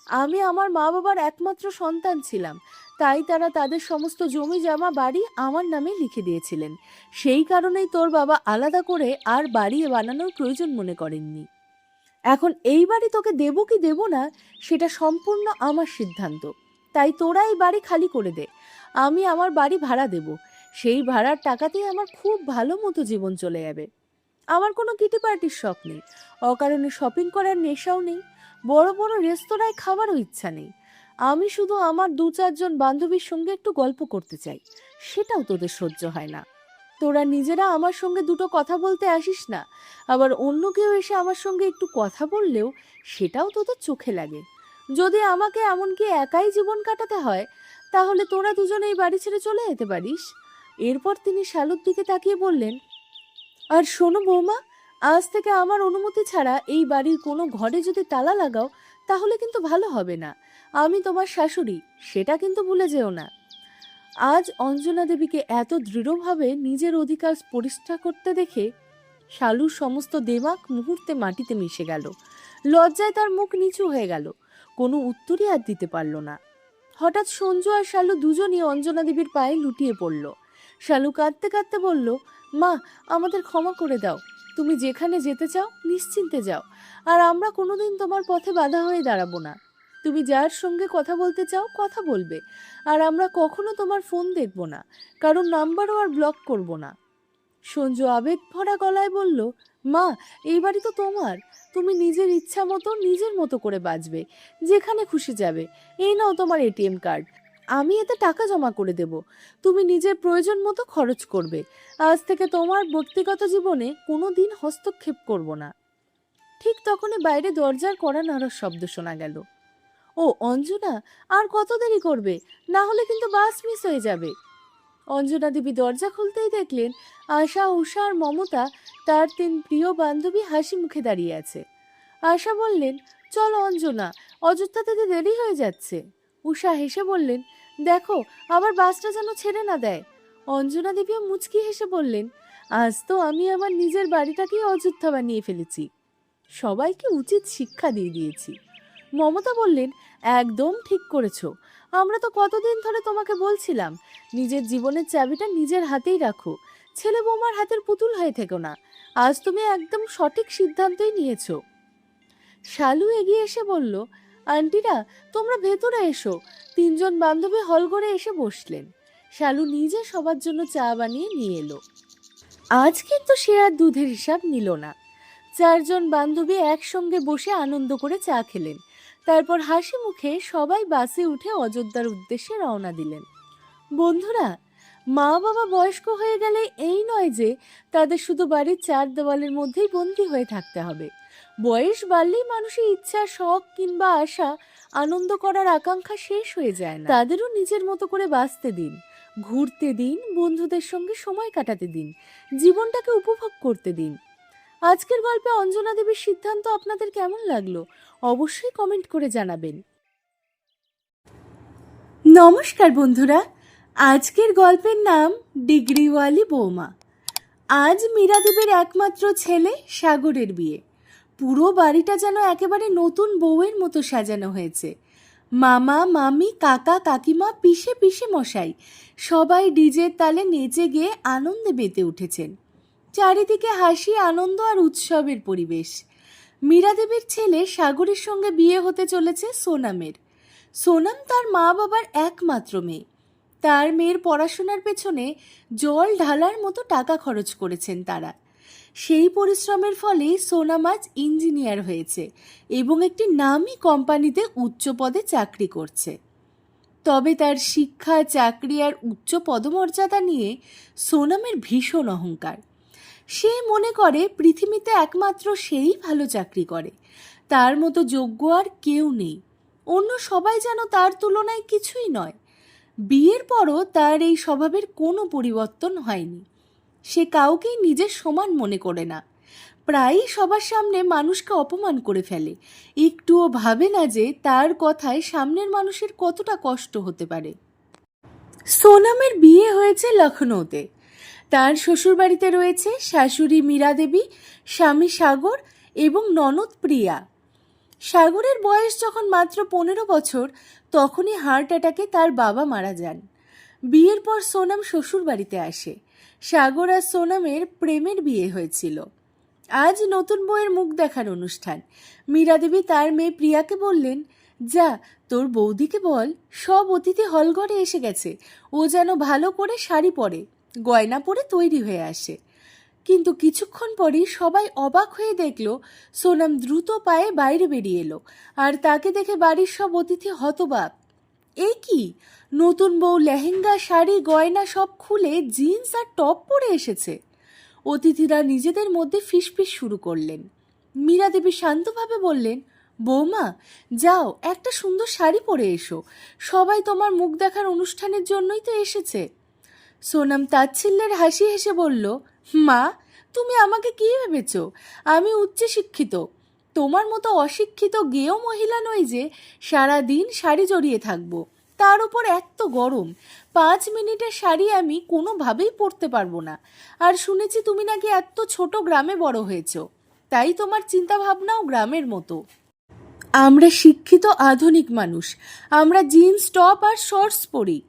আমি আমার মা বাবার একমাত্র সন্তান ছিলাম, তাই তারা তাদের সমস্ত জমি জমা বাড়ি আমার নামে লিখে দিয়েছিলেন। সেই কারণেই তোর বাবা আলাদা করে আর বাড়ি বানানোর প্রয়োজন মনে করেননি। এখন এই বাড়ি তোকে দেবো কি দেবো না, সেটা সম্পূর্ণ আমার সিদ্ধান্ত। তাই তোরা এই বাড়ি খালি করে দে, আমি আমার বাড়ি ভাড়া দেব। সেই ভাড়ার টাকাতেই আমার খুব ভালো মতো জীবন চলে যাবে। আমার কোনো কিটি পার্টির শখ নেই, অকারণে শপিং করার নেশাও নেই, বড় বড় রেস্তোরাঁয় খাবারও ইচ্ছা নেই। আমি শুধু আমার 2-4 জন বান্ধবীর সঙ্গে একটু গল্প করতে চাই, সেটাও তোদের সহ্য হয় না। তোরা নিজেরা আমার সঙ্গে দুটো কথা বলতে আসিস না, আবার অন্য কেউ এসে আমার সঙ্গে একটু কথা বললেও সেটাও তোদের চোখে লাগে। যদি আমাকে এমনকি একাই জীবন কাটাতে হয়, তাহলে তোরা দুজনে এই বাড়ি ছেড়ে চলে যেতে পারিস। এরপর তিনি শালুর দিকে তাকিয়ে বললেন, আর শোনো বৌমা, আজ থেকে আমার অনুমতি ছাড়া এই বাড়ির কোনো ঘরে যদি তালা লাগাও, তাহলে কিন্তু ভালো হবে না। আমি তোমার শাশুড়ি, সেটা কিন্তু ভুলে যেও না। আজ অঞ্জনা দেবীকে এত দৃঢ়ভাবে নিজের অধিকার প্রতিষ্ঠা করতে দেখে শালুর সমস্ত দেমাক মুহূর্তে মাটিতে মিশে গেল। লজ্জায় তার মুখ নিচু হয়ে গেল, কোনো উত্তরই আর দিতে পারল না। হঠাৎ সঞ্জু আর শালু দুজনই অঞ্জনা দেবীর পায়ে লুটিয়ে পড়ল। শালু কাঁদতে কাঁদতে বলল, মা, আমাদের ক্ষমা করে দাও। তুমি যেখানে যেতে চাও নিশ্চিন্তে যাও, আর আমরা কোনোদিন তোমার পথে বাধা হয়ে দাঁড়াবো না। তুমি যার সঙ্গে কথা বলতে চাও কথা বলবে, আর আমরা কখনো তোমার ফোন দেখব না, কারণ নাম্বারও আর ব্লক করব না। সঞ্জু আবেগ ভরা গলায় বলল, মা, এই বাড়ি তো তোমার, তুমি নিজের ইচ্ছা মতো নিজের মতো করে বাঁচবে, যেখানে খুশি যাবে। এই নাও তোমার এটিএম কার্ড, আমি এতে টাকা জমা করে দেব, তুমি নিজের প্রয়োজন মতো খরচ করবে। আজ থেকে তোমার ব্যক্তিগত জীবনে কোনো দিন হস্তক্ষেপ করব না। ঠিক তখনই বাইরে দরজার কড়া নাড়ার শব্দ শোনা গেল। ও অঞ্জনা, আর কত দেরি করবে? না হলে কিন্তু বাস মিস হয়ে যাবে। অঞ্জনা দেবী দরজা খুলতেই দেখলেন আশা, উষা আর মমতা, তার 3 প্রিয় বান্ধবী হাসি মুখে দাঁড়িয়ে আছে। আশা বললেন, চলো অঞ্জনা, অযোধ্যাতে দেরি হয়ে যাচ্ছে। উষা হেসে বললেন, দেখো আবার বাসটা যেন ছেড়ে না দেয়। অঞ্জনা দেবীও মুচকি হেসে বললেন, আজ তো আমি আমার নিজের বাড়িটাকেই অযোধ্যা বানিয়ে ফেলেছি, সবাইকে উচিত শিক্ষা দিয়ে দিয়েছি। মমতা বললেন, একদম ঠিক করেছো। আমরা তো কতদিন ধরে তোমাকে বলছিলাম নিজের জীবনের চাবিটা নিজের হাতেই রাখো, ছেলে বৌমার হাতের পুতুল হয়ে থেকো না। আজ তুমি একদম সঠিক সিদ্ধান্তই নিয়েছো। শালু এগিয়ে এসে বলল, আন্টিরা তোমরা ভেতরে এসো। 3জন বান্ধবী হল ঘরে এসে বসলেন। শালু নিজে সবার জন্য চা বানিয়ে নিয়ে এলো। আজ কিন্তু সে আর দুধের হিসাব নিল না। 4জন বান্ধবী একসঙ্গে বসে আনন্দ করে চা খেলেন। তারপর হাসি মুখে সবাই বাসে উঠে অযোধ্যার উদ্দেশ্যে রওনা দিলেন। বন্ধুরা, মা বাবা বয়স্ক হয়ে গেলে এই নয় যে তাদের শুধু বাড়ির 4 দেওয়ালের মধ্যেই বন্দী হয়ে থাকতে হবে। বয়স বাড়লেই মানুষের ইচ্ছা, শখ কিংবা আশা, আনন্দ করার আকাঙ্ক্ষা শেষ হয়ে যায় না। তাদেরও নিজের মতো করে বাঁচতে দিন, ঘুরতে দিন, বন্ধুদের সঙ্গে সময় কাটাতে দিন, জীবনটাকে উপভোগ করতে দিন। আজকের গল্পে অঞ্জনা দেবীর সিদ্ধান্ত আপনাদের কেমন লাগলো অবশ্যই কমেন্ট করে জানাবেন। নমস্কার বন্ধুরা, আজকের গল্পের নাম ডিগ্রিওয়ালি বৌমা। আজ মীরা দেবীর একমাত্র ছেলে সাগরের বিয়ে। পুরো বাড়িটা যেন একেবারে নতুন বউয়ের মতো সাজানো হয়েছে। মামা, মামি, কাকা, কাকিমা, পিসে, পিসে মশাই সবাই ডিজের তালে নেচে গিয়ে আনন্দে মেতে উঠেছেন। চারিদিকে হাসি, আনন্দ আর উৎসবের পরিবেশ। মীরা দেবীর ছেলে সাগরের সঙ্গে বিয়ে হতে চলেছে সোনামের। সোনাম তার মা বাবার একমাত্র মেয়ে। তার মেয়ের পড়াশোনার পেছনে জল ঢালার মতো টাকা খরচ করেছেন তারা। সেই পরিশ্রমের ফলে সোনাম আজ ইঞ্জিনিয়ার হয়েছে এবং একটি নামী কোম্পানিতে উচ্চ পদে চাকরি করছে। তবে তার শিক্ষা, চাকরি আর উচ্চ পদমর্যাদা নিয়ে সোনামের ভীষণ অহংকার। সে মনে করে পৃথিবীতে একমাত্র সেই ভালো চাকরি করে, তার মতো যোগ্য আর কেউ নেই। অন্য সবাই যেন তার তুলনায় কিছুই নয়। বিয়ের পরও তার এই স্বভাবের কোনো পরিবর্তন হয়নি। সে কাউকেই নিজের সমান মনে করে না। প্রায়ই সবার সামনে মানুষকে অপমান করে ফেলে। একটুও ভাবে না যে তার কথায় সামনের মানুষের কতটা কষ্ট হতে পারে। সোনামের বিয়ে হয়েছে লখনৌতে। তার শ্বশুরবাড়িতে রয়েছে শাশুড়ি মীরা দেবী, স্বামী সাগর এবং ননদ প্রিয়া। সাগরের বয়স যখন মাত্র 15 বছর, তখনই হার্ট অ্যাটাকে তার বাবা মারা যান। বিয়ের পর সোনাম শ্বশুর বাড়িতে আসে। সাগর আর সোনামের প্রেমের বিয়ে হয়েছিল। আজ নতুন বউয়ের মুখ দেখার অনুষ্ঠান। মীরা দেবী তার মেয়ে প্রিয়াকে বললেন, যা তোর বৌদিকে বল সব অতিথি হলঘরে এসে গেছে, ও যেন ভালো করে শাড়ি পরে, গয়না পরে তৈরি হয়ে আসে। কিন্তু কিছুক্ষণ পরই সবাই অবাক হয়ে দেখল সোনাম দ্রুত পায়ে বাইরে বেরিয়ে এলো, আর তাকে দেখে বাড়ির সব অতিথি হতবাক। এই কি, নতুন বউ লেহেঙ্গা, শাড়ি, গয়না সব খুলে জিন্স আর টপ পরে এসেছে। অতিথিরা নিজেদের মধ্যে ফিসফিস শুরু করলেন। মীরা দেবী শান্তভাবে বললেন, বৌমা যাও, একটা সুন্দর শাড়ি পরে এসো, সবাই তোমার মুখ দেখার অনুষ্ঠানের জন্যই তো এসেছে। সোনাম তাচ্ছিল্যের হাসি হেসে বলল, মা তুমি আমাকে কি ভেবেছ? আমি উচ্চ শিক্ষিত, তোমার মতো অশিক্ষিত গেও মহিলা নই যে সারা দিন শাড়ি জড়িয়ে থাকবো। তার উপর এত গরম, 5 মিনিটের শাড়ি আমি কোনোভাবেই পরতে পারবো না। আর শুনেছি তুমি নাকি এত ছোট গ্রামে বড় হয়েছ, তাই তোমার চিন্তা ভাবনাও গ্রামের মতো। আমরা শিক্ষিত আধুনিক মানুষ, আমরা জিন্স টপ আর শর্টস পরি।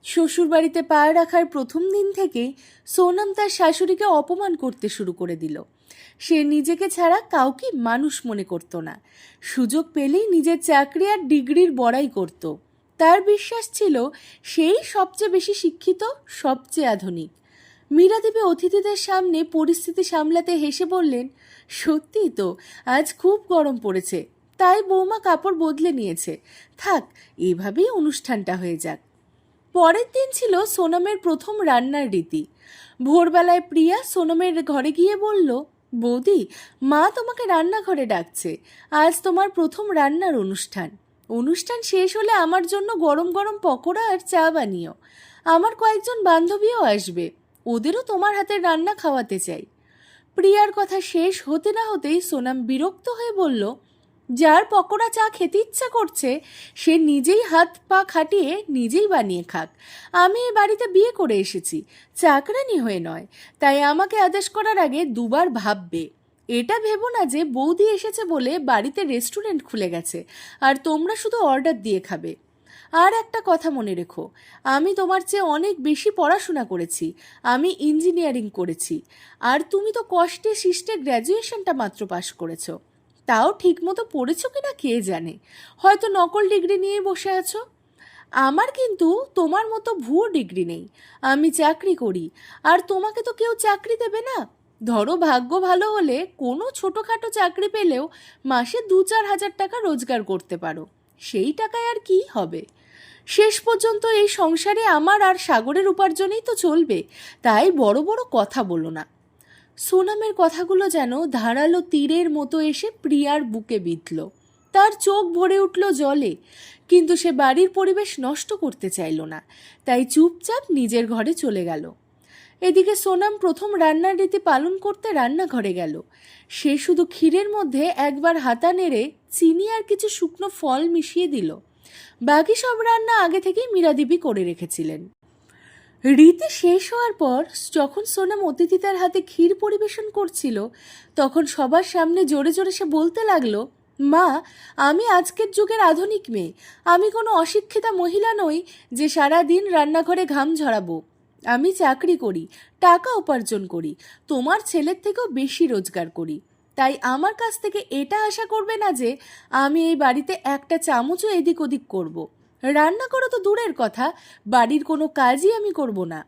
শ্বশুরবাড়িতে পা রাখার প্রথম দিন থেকে সোনাম তার শাশুড়িকে অপমান করতে শুরু করে দিল। সে নিজেকে ছাড়া কাউকে মানুষ মনে করত না। সুযোগ পেলেই নিজের চাকরি আর ডিগ্রির বড়াই করত। তার বিশ্বাস ছিল সেই সবচেয়ে বেশি শিক্ষিত, সবচেয়ে আধুনিক। মীরা দেবী অতিথিদের সামনে পরিস্থিতি সামলাতে হেসে বললেন, সত্যিই তো আজ খুব গরম পড়েছে, তাই বৌমা কাপড় বদলে নিয়েছে। থাক, এভাবেই অনুষ্ঠানটা হয়ে যাক। পরের দিন ছিল সোনমের প্রথম রান্নার রীতি। ভোরবেলায় প্রিয়া সোনমের ঘরে গিয়ে বলল, বৌদি, মা তোমাকে রান্নাঘরে ডাকছে, আজ তোমার প্রথম রান্নার অনুষ্ঠান। অনুষ্ঠান শেষ হলে আমার জন্য গরম গরম পকোড়া আর চা বানিও। আমার কয়েকজন বান্ধবীও আসবে, ওদেরও তোমার হাতের রান্না খাওয়াতে চাই। প্রিয়ার কথা শেষ হতে না হতেই সোনাম বিরক্ত হয়ে বলল, যার পকোড়া চা খেতে ইচ্ছা করছে সে নিজেই হাত পা খাটিয়ে নিজেই বানিয়ে খাক। আমি এই বাড়িতে বিয়ে করে এসেছি, চাকরানি হয়ে নয়, তাই আমাকে আদেশ করার আগে দুবার ভাববে। এটা ভেবো না যে বৌদি এসেছে বলে বাড়িতে রেস্টুরেন্ট খুলে গেছে আর তোমরা শুধু অর্ডার দিয়ে খাবে। আর একটা কথা মনে রেখো, আমি তোমার চেয়ে অনেক বেশি পড়াশোনা করেছি, আমি ইঞ্জিনিয়ারিং করেছি, আর তুমি তো কষ্টে শিষ্টে গ্র্যাজুয়েশনটা মাত্র পাশ করেছো। তাও ঠিক মতো পড়েছো কিনা কে জানে, হয়তো নকল ডিগ্রি নিয়ে বসে আছো। আমার কিন্তু তোমার মতো ভুয়ো ডিগ্রি নেই, আমি চাকরি করি, আর তোমাকে তো কেউ চাকরি দেবে না। ধরো ভাগ্য ভালো হলে কোনো ছোটোখাটো চাকরি পেলেও মাসে 2-4 হাজার টাকা রোজগার করতে পারো, সেই টাকায় আর কি হবে? শেষ পর্যন্ত এই সংসারে আমার আর সাগরের উপার্জনেই তো চলবে, তাই বড় বড় কথা বলো না। সোনামের কথাগুলো যেন ধারালো তীরের মতো এসে প্রিয়ার বুকে বিঁধল। তার চোখ ভরে উঠল জলে, কিন্তু সে বাড়ির পরিবেশ নষ্ট করতে চাইল না, তাই চুপচাপ নিজের ঘরে চলে গেল। এদিকে সোনাম প্রথম রান্নার রীতি পালন করতে রান্নাঘরে গেল। সে শুধু ক্ষীরের মধ্যে একবার হাতা নেড়ে চিনি আর কিছু শুকনো ফল মিশিয়ে দিল। বাকি সব রান্না আগে থেকেই মীরাদিবি করে রেখেছিলেন। রীতি শেষ হওয়ার পর যখন সোনাম অতিথিতার হাতে ক্ষীর পরিবেশন করছিল, তখন সবার সামনে জোরে জোরে সে বলতে লাগলো, মা, আমি আজকের যুগের আধুনিক মেয়ে, আমি কোনো অশিক্ষিতা মহিলা নই যে সারা দিন রান্নাঘরে ঘাম ঝরাবো। আমি চাকরি করি, টাকা উপার্জন করি, তোমার ছেলের থেকেও বেশি রোজগার করি, তাই আমার কাছ থেকে এটা আশা করবে না যে আমি এই বাড়িতে একটা চামচও এদিক ওদিক করব। রান্না করো তো দূরের কথা, বাড়ির কোনো কাজই আমি করব না।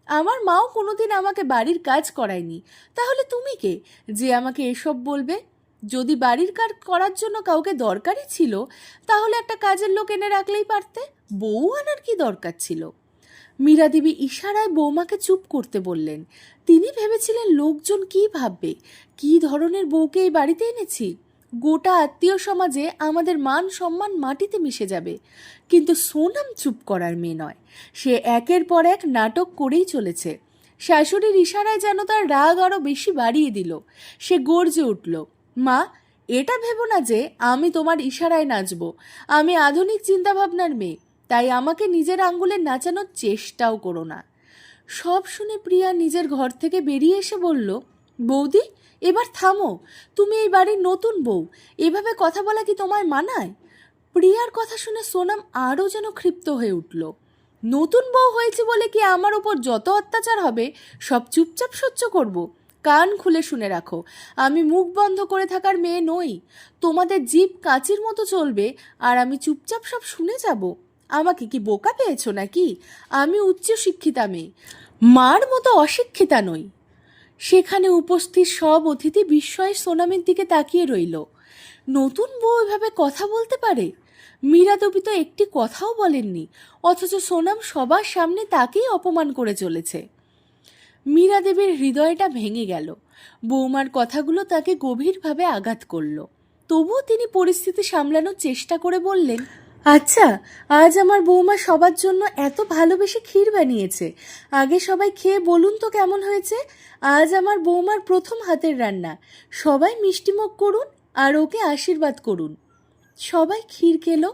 আমার মাও কোনোদিন আমাকে বাড়ির কাজ করায়নি, তাহলে তুমি কে যে আমাকে এসব বলবে? যদি বাড়ির কাজ করার জন্য কাউকে দরকারই ছিল, তাহলে একটা কাজের লোক এনে রাখলেই পারতে, বউ আনার কি দরকার ছিল? মীরাদেবী ইশারায় বৌমাকে চুপ করতে বললেন। তিনি ভেবেছিলেন লোকজন কি ভাববে, কি ধরনের বউকে এই বাড়িতে এনেছি। গোটা আত্মীয় সমাজে আমাদের মান সম্মান মাটিতে মিশে যাবে। কিন্তু সোনাম চুপ করার মেয়ে নয়, সে একের পর এক নাটক করেই চলেছে। শাশুড়ির ইশারায় যেন তার রাগ আরো বেশি বাড়িয়ে দিল। সে গর্জে উঠল, মা, এটা ভেবো না যে আমি তোমার ইশারায় নাচবো। আমি আধুনিক চিন্তাভাবনার মেয়ে, তাই আমাকে নিজের আঙ্গুলে নাচানোর চেষ্টাও করো না। সব শুনে প্রিয়া নিজের ঘর থেকে বেরিয়ে এসে বলল, বৌদি, এবার থামো, তুমি এই বাড়ির নতুন বউ, এভাবে কথা বলা কি তোমায় মানায়? প্রিয়ার কথা শুনে সোনাম আরও যেন ক্ষিপ্ত হয়ে উঠল। নতুন বউ হয়েছে বলে কি আমার ওপর যত অত্যাচার হবে সব চুপচাপ সহ্য করব? কান খুলে শুনে রাখো, আমি মুখ বন্ধ করে থাকার মেয়ে নই। তোমাদের জিভ কাঁচির মতো চলবে আর আমি চুপচাপ সব শুনে যাব? আমাকে কি বোকা পেয়েছো নাকি? আমি উচ্চ শিক্ষিতা মেয়ে, মার মতো অশিক্ষিতা নই। সেখানে উপস্থিত সব অতিথি বিস্ময়ে সোনামের দিকে তাকিয়ে রইল। নতুন বউ এভাবে কথা বলতে পারে? মীরাদেবী তো একটি কথাও বলেননি, অথচ সোনাম সবার সামনে তাকেই অপমান করে চলেছে। মীরাদেবীর হৃদয়টা ভেঙে গেল। বৌমার কথাগুলো তাকে গভীরভাবে আঘাত করল। তবুও তিনি পরিস্থিতি সামলানোর চেষ্টা করে বললেন, আচ্ছা, আজ আমার বৌমা সবার জন্য এত ভালোবেসে ক্ষীর বানিয়েছে, আগে সবাই খেয়ে বলুন তো কেমন হয়েছে। আজ আমার বৌমার প্রথম হাতের রান্না, সবাই মিষ্টিমুখ করুন আর ওকে আশীর্বাদ করুন। সবাই ক্ষীর খেলো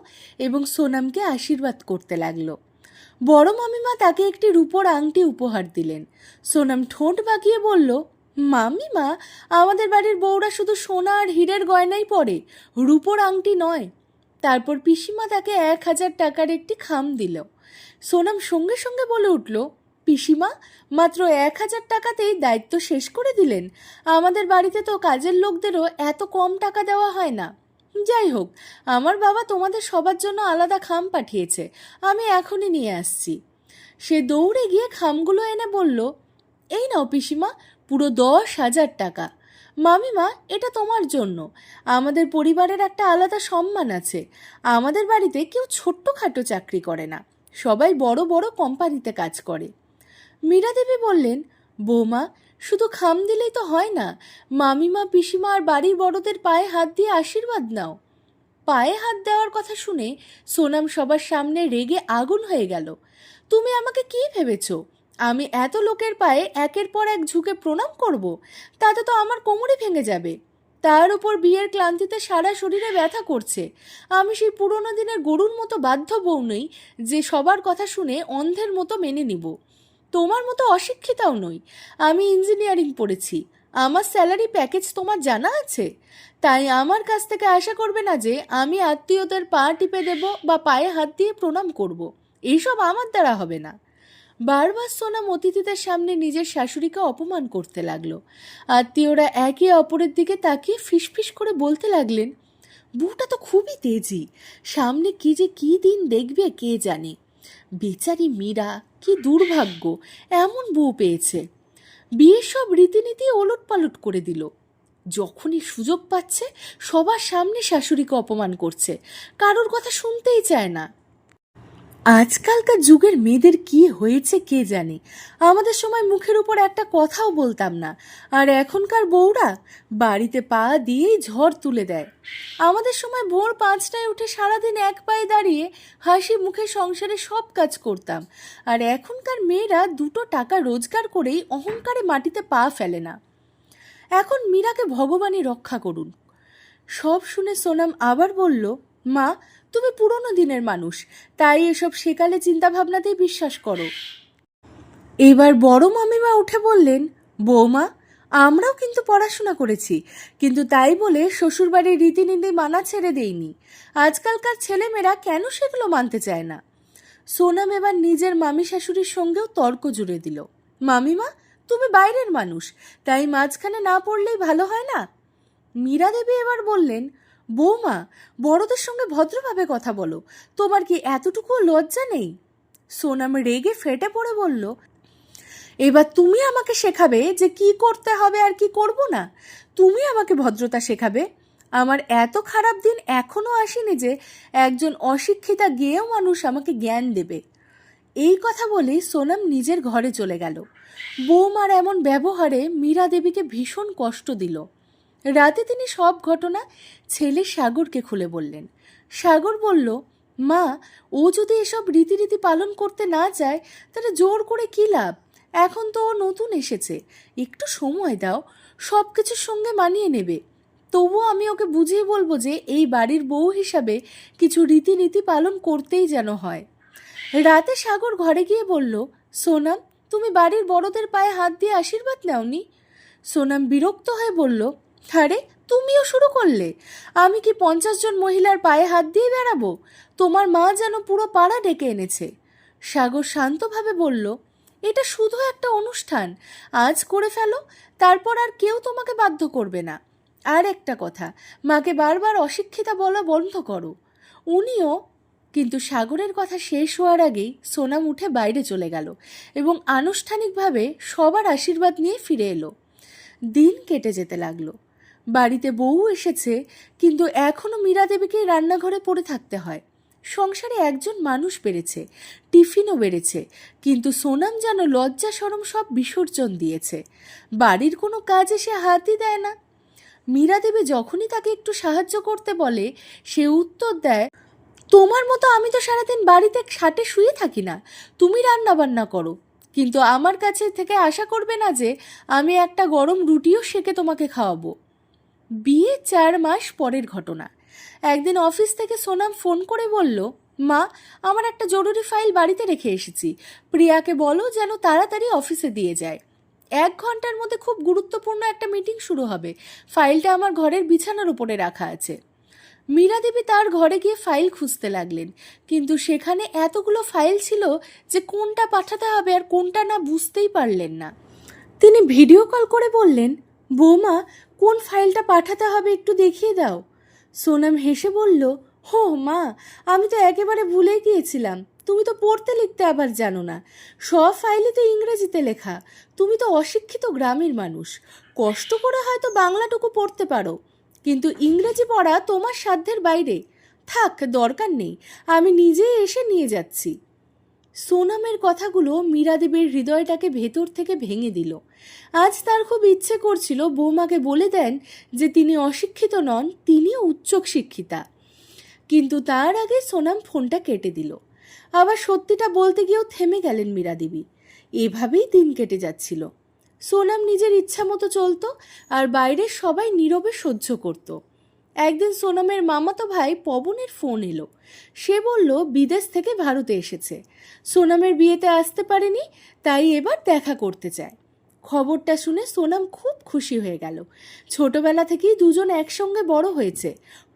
এবং সোনামকে আশীর্বাদ করতে লাগলো। বড় মামিমা তাকে একটি রূপোর আংটি উপহার দিলেন। সোনাম ঠোঁট বাঁকিয়ে বলল, মামিমা, আমাদের বাড়ির বউরা শুধু সোনা আর হীরের গয়নাই পরে, রূপোর আংটি নয়। তারপর পিসিমা তাকে 1,000 টাকার একটি খাম দিল। সোনাম সঙ্গে সঙ্গে বলে উঠল, পিসিমা, মাত্র 1,000 টাকাতেই দায়িত্ব শেষ করে দিলেন? আমাদের বাড়িতে তো কাজের লোকদেরও এত কম টাকা দেওয়া হয় না। যাই হোক, আমার বাবা তোমাদের সবার জন্য আলাদা খাম পাঠিয়েছে, আমি এখনই নিয়ে আসছি। সে দৌড়ে গিয়ে খামগুলো এনে বলল, এই নাও পিসিমা, পুরো 10,000 টাকা। মামিমা, এটা তোমার জন্য। আমাদের পরিবারের একটা আলাদা সম্মান আছে, আমাদের বাড়িতে কেউ ছোট্টখাটো চাকরি করে না, সবাই বড় বড় কোম্পানিতে কাজ করে। মীরা দেবী বললেন, বৌমা, শুধু খাম দিলেই তো হয় না, মামিমা, পিসিমা আর বাড়ির বড়দের পায়ে হাত দিয়ে আশীর্বাদ নাও। পায়ে হাত দেওয়ার কথা শুনে সোনাম সবার সামনে রেগে আগুন হয়ে গেল। তুমি আমাকে কি ভেবেছ? আমি এত লোকের পায়ে একের পর এক ঝুঁকে প্রণাম করব? তাতে তো আমার কোমরই ভেঙে যাবে। তার উপর বিয়ের ক্লান্তিতে সারা শরীরে ব্যথা করছে। আমি সেই পুরনো দিনের গরুর মতো বাধ্য বউ নই যে সবার কথা শুনে অন্ধের মতো মেনে নিব। তোমার মতো অশিক্ষিতাও নই। আমি ইঞ্জিনিয়ারিং পড়েছি। আমার স্যালারি প্যাকেজ তোমার জানা আছে। তাই আমার কাছ থেকে আশা করবে না যে আমি আত্মীয়দের পা টিপে দেব বা পায়ে হাত দিয়ে প্রণাম করব। এইসব আমার দ্বারা হবে না। বারবার সোনাম অতিথিদের সামনে নিজের শাশুড়িকে অপমান করতে লাগলো। আত্মীয়রা একে অপরের দিকে তাকিয়ে ফিসফিস করে বলতে লাগলেন, বউটা তো খুবই তেজি, সামনে কি যে কি দিন দেখবে কে জানে। বেচারি মীরা, কি দুর্ভাগ্য, এমন বউ পেয়েছে। বিয়ের সব রীতিনীতি ওলটপালট করে দিল। যখনই সুযোগ পাচ্ছে সবার সামনে শাশুড়িকে অপমান করছে, কারোর কথা শুনতেই চায় না। আজকালকার যুগের মেয়েদের কি হয়েছে কে জানে। আমাদের সময় মুখের উপর একটা কথাও বলতাম না, আর এখনকার বউরা বাড়িতে পা দিয়েই ঝড় তুলে দেয়। আমাদের সময় ভোর 5টায় উঠে সারাদিন এক পায়ে দাঁড়িয়ে হাসি মুখে সংসারে সব কাজ করতাম, আর এখনকার মেয়েরা 2 টাকা রোজগার করেই অহংকারে মাটিতে পা ফেলে না। এখন মীরাকে ভগবানই রক্ষা করুন। সব শুনে সোনাম আবার বলল, মা, তুমি পুরনো দিনের মানুষ, তাই এসব সেকালে চিন্তাভাবনাতেই বিশ্বাস করো। এবার বড় মামিমা উঠে বললেন, বৌমা, আমরাও কিন্তু পড়াশোনা করেছি, কিন্তু তাই বলে শ্বশুরবাড়ির রীতিনীতি মানা ছেড়ে দেইনি। আজকালকার ছেলেমেয়েরা কেন সেগুলো মানতে চায় না? সোনাম এবার নিজের মামি শাশুড়ির সঙ্গেও তর্ক জুড়ে দিল। মামিমা, তুমি বাইরের মানুষ, তাই মাঝখানে না পড়লেই ভালো হয় না? মীরা দেবী এবার বললেন, বৌমা, বড়দের সঙ্গে ভদ্রভাবে কথা বলো, তোমার কি এতটুকুও লজ্জা নেই? সোনাম রেগে ফেটে পড়ে বলল, এবার তুমি আমাকে শেখাবে যে কি করতে হবে আর কি করব না? তুমি আমাকে ভদ্রতা শেখাবে? আমার এত খারাপ দিন এখনো আসেনি যে একজন অশিক্ষিতা গেয়েও মানুষ আমাকে জ্ঞান দেবে। এই কথা বলে সোনাম নিজের ঘরে চলে গেল। বৌমার এমন ব্যবহারে মীরা দেবীকে ভীষণ কষ্ট দিল। রাতে তিনি সব ঘটনা ছেলে সাগরকে খুলে বললেন। সাগর বলল, মা, ও যদি এসব রীতিনীতি পালন করতে না চায় তাহলে জোর করে কী লাভ? এখন তো ও নতুন এসেছে, একটু সময় দাও, সব কিছুর সঙ্গে মানিয়ে নেবে। তবুও আমি ওকে বুঝিয়ে বলবো যে এই বাড়ির বউ হিসাবে কিছু রীতিনীতি পালন করতেই যেন হয়। রাতে সাগর ঘরে গিয়ে বলল, সোনাম, তুমি বাড়ির বড়দের পায়ে হাত দিয়ে আশীর্বাদ নাওনি? সোনাম বিরক্ত হয়ে বলল, আরে তুমিও শুরু করলে? আমি কি 50 জন মহিলার পায়ে হাত দিয়ে বেড়াবো? তোমার মা যেন পুরো পাড়া ডেকে এনেছে। সাগর শান্তভাবে বলল, এটা শুধু একটা অনুষ্ঠান, আজ করে ফেলো, তারপর আর কেউ তোমাকে বাধ্য করবে না। আর একটা কথা, মাকে বারবার অশিক্ষিতা বলা বন্ধ করো। উনিও কিন্তু সাগরের কথা শেষ হওয়ার আগেই সোনাম উঠে বাইরে চলে গেল এবং আনুষ্ঠানিকভাবে সবার আশীর্বাদ নিয়ে ফিরে এলো। দিন কেটে যেতে লাগলো। বাড়িতে বউ এসেছে, কিন্তু এখনও মীরা দেবীকে রান্নাঘরে পড়ে থাকতে হয়। সংসারে একজন মানুষ বেড়েছে, টিফিনও বেড়েছে, কিন্তু সোনাম যেন লজ্জা শরম সব বিসর্জন দিয়েছে। বাড়ির কোনো কাজে সে হাতই দেয় না। মীরা দেবী যখনই তাকে একটু সাহায্য করতে বলে, সে উত্তর দেয়, তোমার মতো আমি তো সারাদিন বাড়িতে খাটে শুয়ে থাকি না, তুমি রান্না বান্না করো। কিন্তু আমার কাছে থেকে আশা করবে না যে আমি একটা গরম রুটিও সেকে তোমাকে খাওয়াবো। বিয়ে 4 মাস পরের ঘটনা। একদিন অফিস থেকে সোনাম ফোন করে বলল, মা, আমার একটা জরুরি ফাইল বাড়িতে রেখে এসেছি, প্রিয়াকে বলো যেন তাড়াতাড়ি অফিসে দিয়ে যায়। 1 ঘন্টার মধ্যে খুব গুরুত্বপূর্ণ একটা মিটিং শুরু হবে। ফাইলটা আমার ঘরের বিছানার উপরে রাখা আছে। মীরা দেবী তার ঘরে গিয়ে ফাইল খুঁজতে লাগলেন, কিন্তু সেখানে এতগুলো ফাইল ছিল যে কোনটা পাঠাতে হবে আর কোনটা না বুঝতেই পারলেন না। তিনি ভিডিও কল করে বললেন, বৌমা, কোন ফাইলটা পাঠাতে হবে একটু দেখিয়ে দাও। সোনাম হেসে বলল, হো মা, আমি তো একেবারে ভুলে গিয়েছিলাম, তুমি তো পড়তে লিখতে আবার জানো না। সব ফাইলই তো ইংরেজিতে লেখা। তুমি তো অশিক্ষিত গ্রামের মানুষ, কষ্ট করে হয়তো বাংলাটুকু পড়তে পারো, কিন্তু ইংরেজি পড়া তোমার সাধ্যের বাইরে। থাক, দরকার নেই, আমি নিজেই এসে নিয়ে যাচ্ছি। সোনামের কথাগুলো মীরা দেবীর হৃদয়টাকে ভেতর থেকে ভেঙে দিল। আজ তার খুব ইচ্ছে করছিল বৌমাকে বলে দেন যে তিনি অশিক্ষিত নন, তিনি উচ্চ শিক্ষিতা। কিন্তু তার আগে সোনাম ফোনটা কেটে দিল। আবার সত্যিটা বলতে গিয়েও থেমে গেলেন মীরা দেবী। এভাবেই দিন কেটে যাচ্ছিল। সোনাম নিজের ইচ্ছা মতো চলতো, আর বাইরের সবাই নীরবে সহ্য করত। একদিন সোনামের মামাতো ভাই পবনের ফোন এলো। সে বলল বিদেশ থেকে ভারতে এসেছে, সোনামের বিয়েতে আসতে পারেনি, তাই এবার দেখা করতে চায়। খবরটা শুনে সোনাম খুব খুশি হয়ে গেল। ছোটবেলা থেকেই দুজন একসঙ্গে বড় হয়েছে।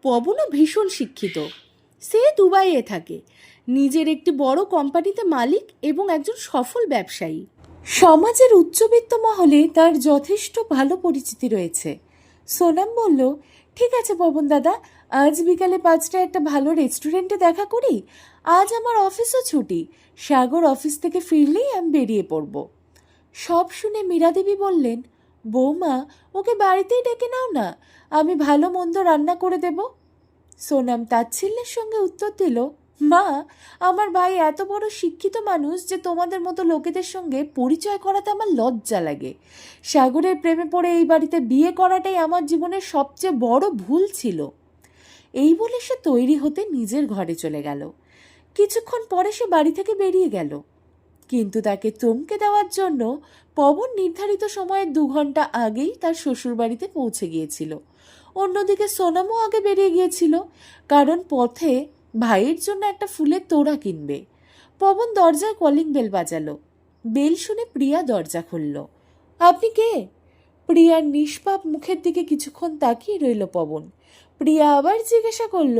পবনও ভীষণ শিক্ষিত, সে দুবাইয়ে থাকে, নিজের একটি বড় কোম্পানিতে মালিক এবং একজন সফল ব্যবসায়ী। সমাজের উচ্চবিত্ত মহলে তার যথেষ্ট ভালো পরিচিতি রয়েছে। সোনাম বলল, ঠিক আছে পবন দাদা, আজ বিকালে 5টায় একটা ভালো রেস্টুরেন্টে দেখা করি। আজ আমার অফিসও ছুটি, সাগর অফিস থেকে ফিরলেই আমি বেরিয়ে পড়ব। সব শুনে মীরা দেবী বললেন, বৌমা, ওকে বাড়িতেই ডেকে নাও না, আমি ভালো মন্দ রান্না করে দেব। সোনাম তাচ্ছিল্যের সঙ্গে উত্তর দিল, মা, আমার ভাই এত বড় শিক্ষিত মানুষ যে তোমাদের মতো লোকেদের সঙ্গে পরিচয় করাতে আমার লজ্জা লাগে। সাগরের প্রেমে পড়ে এই বাড়িতে বিয়ে করাটাই আমার জীবনের সবচেয়ে বড় ভুল ছিল। এই বলে সে তৈরি হতে নিজের ঘরে চলে গেল। কিছুক্ষণ পরে সে বাড়ি থেকে বেরিয়ে গেল, কিন্তু তাকে চমকে দেওয়ার জন্য পবন নির্ধারিত সময়ের 2 ঘন্টা আগেই তার শ্বশুরবাড়িতে পৌঁছে গিয়েছিল। অন্যদিকে সোনামও আগে বেরিয়ে গিয়েছিল, কারণ পথে ভাইয়ের জন্য একটা ফুলের তোড়া কিনবে। পবন দরজায় কলিং বেল বাজালো। বেল শুনে প্রিয়া দরজা খুলল। আপনি কে? প্রিয়ার নিষ্পাপ মুখের দিকে কিছুক্ষণ তাকিয়ে রইল পবন। প্রিয়া আবার জিজ্ঞাসা করল,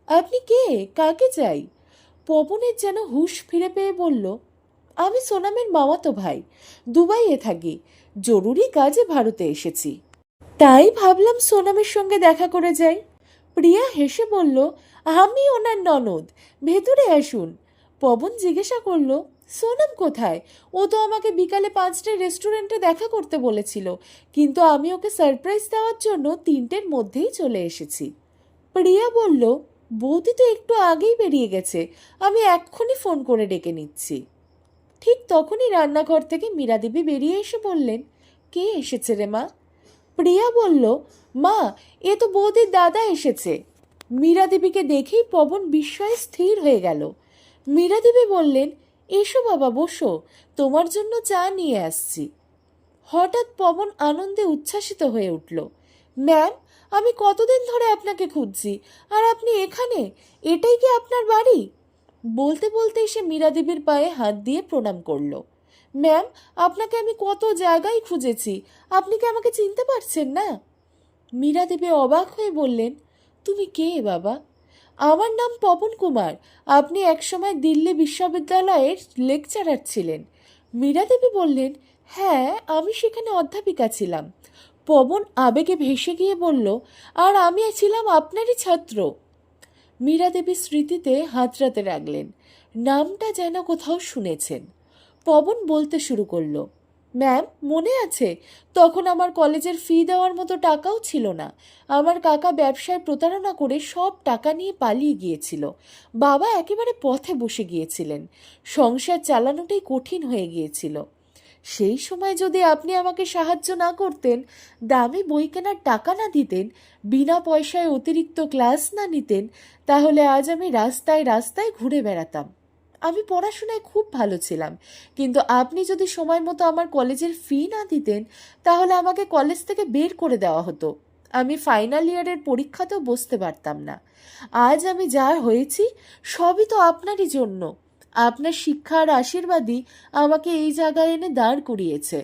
আপনি কে? কাকে চাই? পবনের যেন হুঁশ ফিরে পেয়ে বলল, আমি সোনামের মামাতো ভাই, দুবাইয়ে থাকি, জরুরি কাজে ভারতে এসেছি, তাই ভাবলাম সোনামের সঙ্গে দেখা করে যাই। প্রিয়া হেসে বলল, আমি ওনার ননদ, ভেতরে আসুন। পবন জিজ্ঞাসা করল, সোনাম কোথায়? ও তো আমাকে বিকালে 5টায় রেস্টুরেন্টে দেখা করতে বলেছিল, কিন্তু আমি ওকে সারপ্রাইজ দেওয়ার জন্য 3টের মধ্যেই চলে এসেছি। প্রিয়া বলল, বৌদি তো একটু আগেই বেরিয়ে গেছে, আমি এক্ষুনি ফোন করে ডেকে নিচ্ছি। ঠিক তখনই রান্নাঘর থেকে মীরা দেবী বেরিয়ে এসে বললেন, কে এসেছে রে মা? প্রিয়া বলল, মা, এ তো বৌদির দাদা এসেছে। মীরা দেবীকে দেখেই পবন বিস্ময়ে স্থির হয়ে গেল। মীরা দেবী বললেন, এসো বাবা, বসো, তোমার জন্য চা নিয়ে আসছি। হঠাৎ পবন আনন্দে উচ্ছ্বাসিত হয়ে উঠল। ম্যাম, আমি কতদিন ধরে আপনাকে খুঁজছি, আর আপনি এখানে? এটাই কি আপনার বাড়ি? বলতে বলতেই সে মীরা দেবীর পায়ে হাত দিয়ে প্রণাম করল। ম্যাম, আপনাকে আমি কত জায়গায় খুঁজেছি, আপনি কি আমাকে চিনতে পারছেন না? মীরা দেবী অবাক হয়ে বললেন, তুমি কে বাবা? আমার নাম পবন কুমার, আপনি একসময় দিল্লি বিশ্ববিদ্যালয়ের লেকচারার ছিলেন। মীরা দেবী বললেন, হ্যাঁ, আমি সেখানে অধ্যাপিকা ছিলাম। পবন আবেগে ভেসে গিয়ে বলল, আর আমি ছিলাম আপনারই ছাত্র। মীরা দেবী স্মৃতিতে হাতড়াতে লাগলেন, নামটা যেন কোথাও শুনেছেন। পবন বলতে শুরু করলো, ম্যাম, মনে আছে, তখন আমার কলেজের ফি দেওয়ার মতো টাকাও ছিল না। আমার কাকা ব্যবসায় প্রতারণা করে সব টাকা নিয়ে পালিয়ে গিয়েছিল। বাবা একেবারে পথে বসে গিয়েছিলেন, সংসার চালানোটাই কঠিন হয়ে গিয়েছিল। সেই সময় যদি আপনি আমাকে সাহায্য না করতেন, দামি বই কেনার টাকা না দিতেন, বিনা পয়সায় অতিরিক্ত ক্লাস না নিতেন, তাহলে আজ আমি রাস্তায় রাস্তায় ঘুরে বেড়াতাম। আমি পড়াশোনায় খুব ভালো ছিলাম, কিন্তু আপনি যদি সময় মতো আমার কলেজের ফি না দিতেন, তাহলে আমাকে কলেজ থেকে বের করে দেওয়া হতো। আমি ফাইনাল ইয়ারের পরীক্ষাতেও বসতে পারতাম না। আজ আমি যা হয়েছি, সবই তো আপনারই জন্য। আপনার শিক্ষার আশীর্বাদই আমাকে এই জায়গায় এনে দাঁড় করিয়েছে।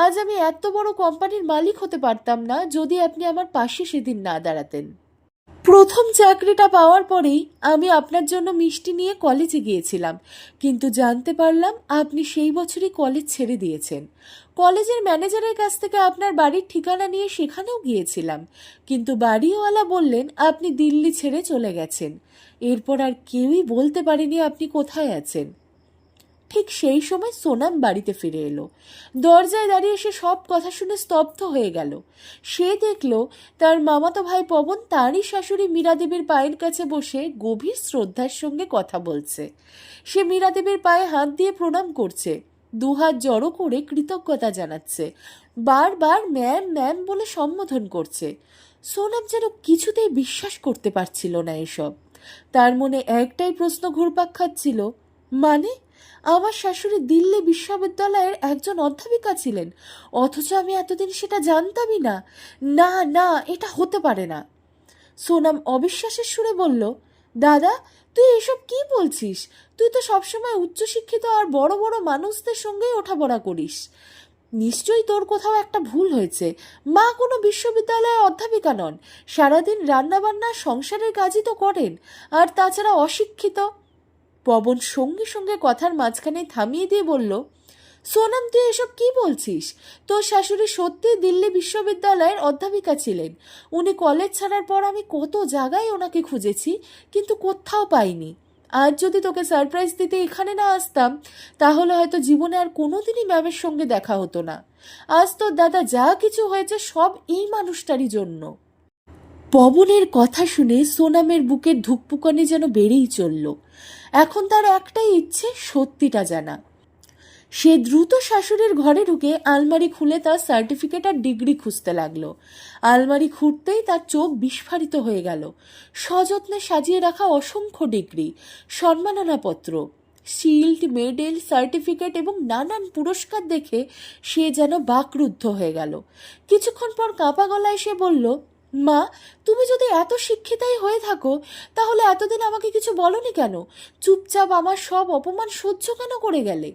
আজ আমি এত বড় কোম্পানির মালিক হতে পারতাম না যদি আপনি আমার পাশে সেদিন না দাঁড়াতেন। প্রথম চাকরিটা পাওয়ার পরেই আমি আপনার জন্য মিষ্টি নিয়ে কলেজে গিয়েছিলাম, কিন্তু জানতে পারলাম আপনি সেই বছরই কলেজ ছেড়ে দিয়েছেন। কলেজের ম্যানেজারের কাছ থেকে আপনার বাড়ির ঠিকানা নিয়ে সেখানেও গিয়েছিলাম, কিন্তু বাড়িওয়ালা বললেন আপনি দিল্লি ছেড়ে চলে গেছেন। এরপর আর কেউই বলতে পারেনি আপনি কোথায় আছেন। ঠিক সেই সময় সোনাম বাড়িতে ফিরে এলো। দরজায় দাঁড়িয়ে সে সব কথা শুনে স্তব্ধ হয়ে গেল। সে দেখল তার মামাতো ভাই পবন তারই শাশুড়ি মীরা দেবীর পায়ের কাছে বসে গভীর শ্রদ্ধার সঙ্গে কথা বলছে। সে মীরা দেবীর পায়ে হাত দিয়ে প্রণাম করছে, দুহাত জড়ো করে কৃতজ্ঞতা জানাচ্ছে, বারবার ম্যাম ম্যাম বলে সম্বোধন করছে। সোনাম যেন কিছুতেই বিশ্বাস করতে পারছিল না এসব। তার মনে একটাই প্রশ্ন ঘুরপাক খাচ্ছিল, মানে আমার শাশুড়ি দিল্লি বিশ্ববিদ্যালয়ের একজন অধ্যাপিকা ছিলেন, অথচ আমি এতদিন সেটা জানতামই না। না না, এটা হতে পারে না। সোনাম অবিশ্বাসের সুরে বলল, দাদা তুই এসব কি বলছিস? তুই তো সবসময় উচ্চশিক্ষিত আর বড় বড় মানুষদের সঙ্গেই ওঠাপড়া করিস। নিশ্চয়ই তোর কোথাও একটা ভুল হয়েছে। মা কোনো বিশ্ববিদ্যালয়ের অধ্যাপিকা নন, সারাদিন রান্নাবান্না সংসারের কাজই তো করেন, আর তাছাড়া অশিক্ষিত। পবন সঙ্গে সঙ্গে কথার মাঝখানে থামিয়ে দিয়ে বলল, সোনাম তুই এসব কি বলছিস? তোর শাশুড়ি সত্যি দিল্লি বিশ্ববিদ্যালয়ের অধ্যাপিকা ছিলেন। উনি কলেজ ছাড়ার পর আমি কত জায়গায় ওনাকে খুঁজেছি, কিন্তু কোথাও পাইনি। আজ যদি তোকে সারপ্রাইজ দিতে এখানে না আসতাম, তাহলে হয়তো জীবনে আর কোনোদিনই ম্যামের সঙ্গে দেখা হতো না। আজ তোর দাদা যা কিছু হয়েছে সব এই মানুষটারই জন্য। পবনের কথা শুনে সোনামের বুকের ধুকপুকানি যেন বেড়েই চলল। এখন তার একটাই ইচ্ছে, সত্যিটা জানা। সে দ্রুত শাশুড়ির ঘরে ঢুকে আলমারি খুলে তার সার্টিফিকেট আর ডিগ্রি খুঁজতে লাগলো। আলমারি খুঁড়তেই তার চোখ বিস্ফারিত হয়ে গেল। সযত্নে সাজিয়ে রাখা অসংখ্য ডিগ্রি, সম্মাননাপত্র, শিল্ড, মেডেল, সার্টিফিকেট এবং নানান পুরস্কার দেখে সে যেন বাকরুদ্ধ হয়ে গেল। কিছুক্ষণ পর কাঁপা গলায় সে বলল, মা তুমি যদি এত শিক্ষিতাই হয়ে থাকো, তাহলে এতদিন আমাকে কিছু বলনি কেন? চুপচাপ আমার সব অপমান সহ্য কেন করে গেলে?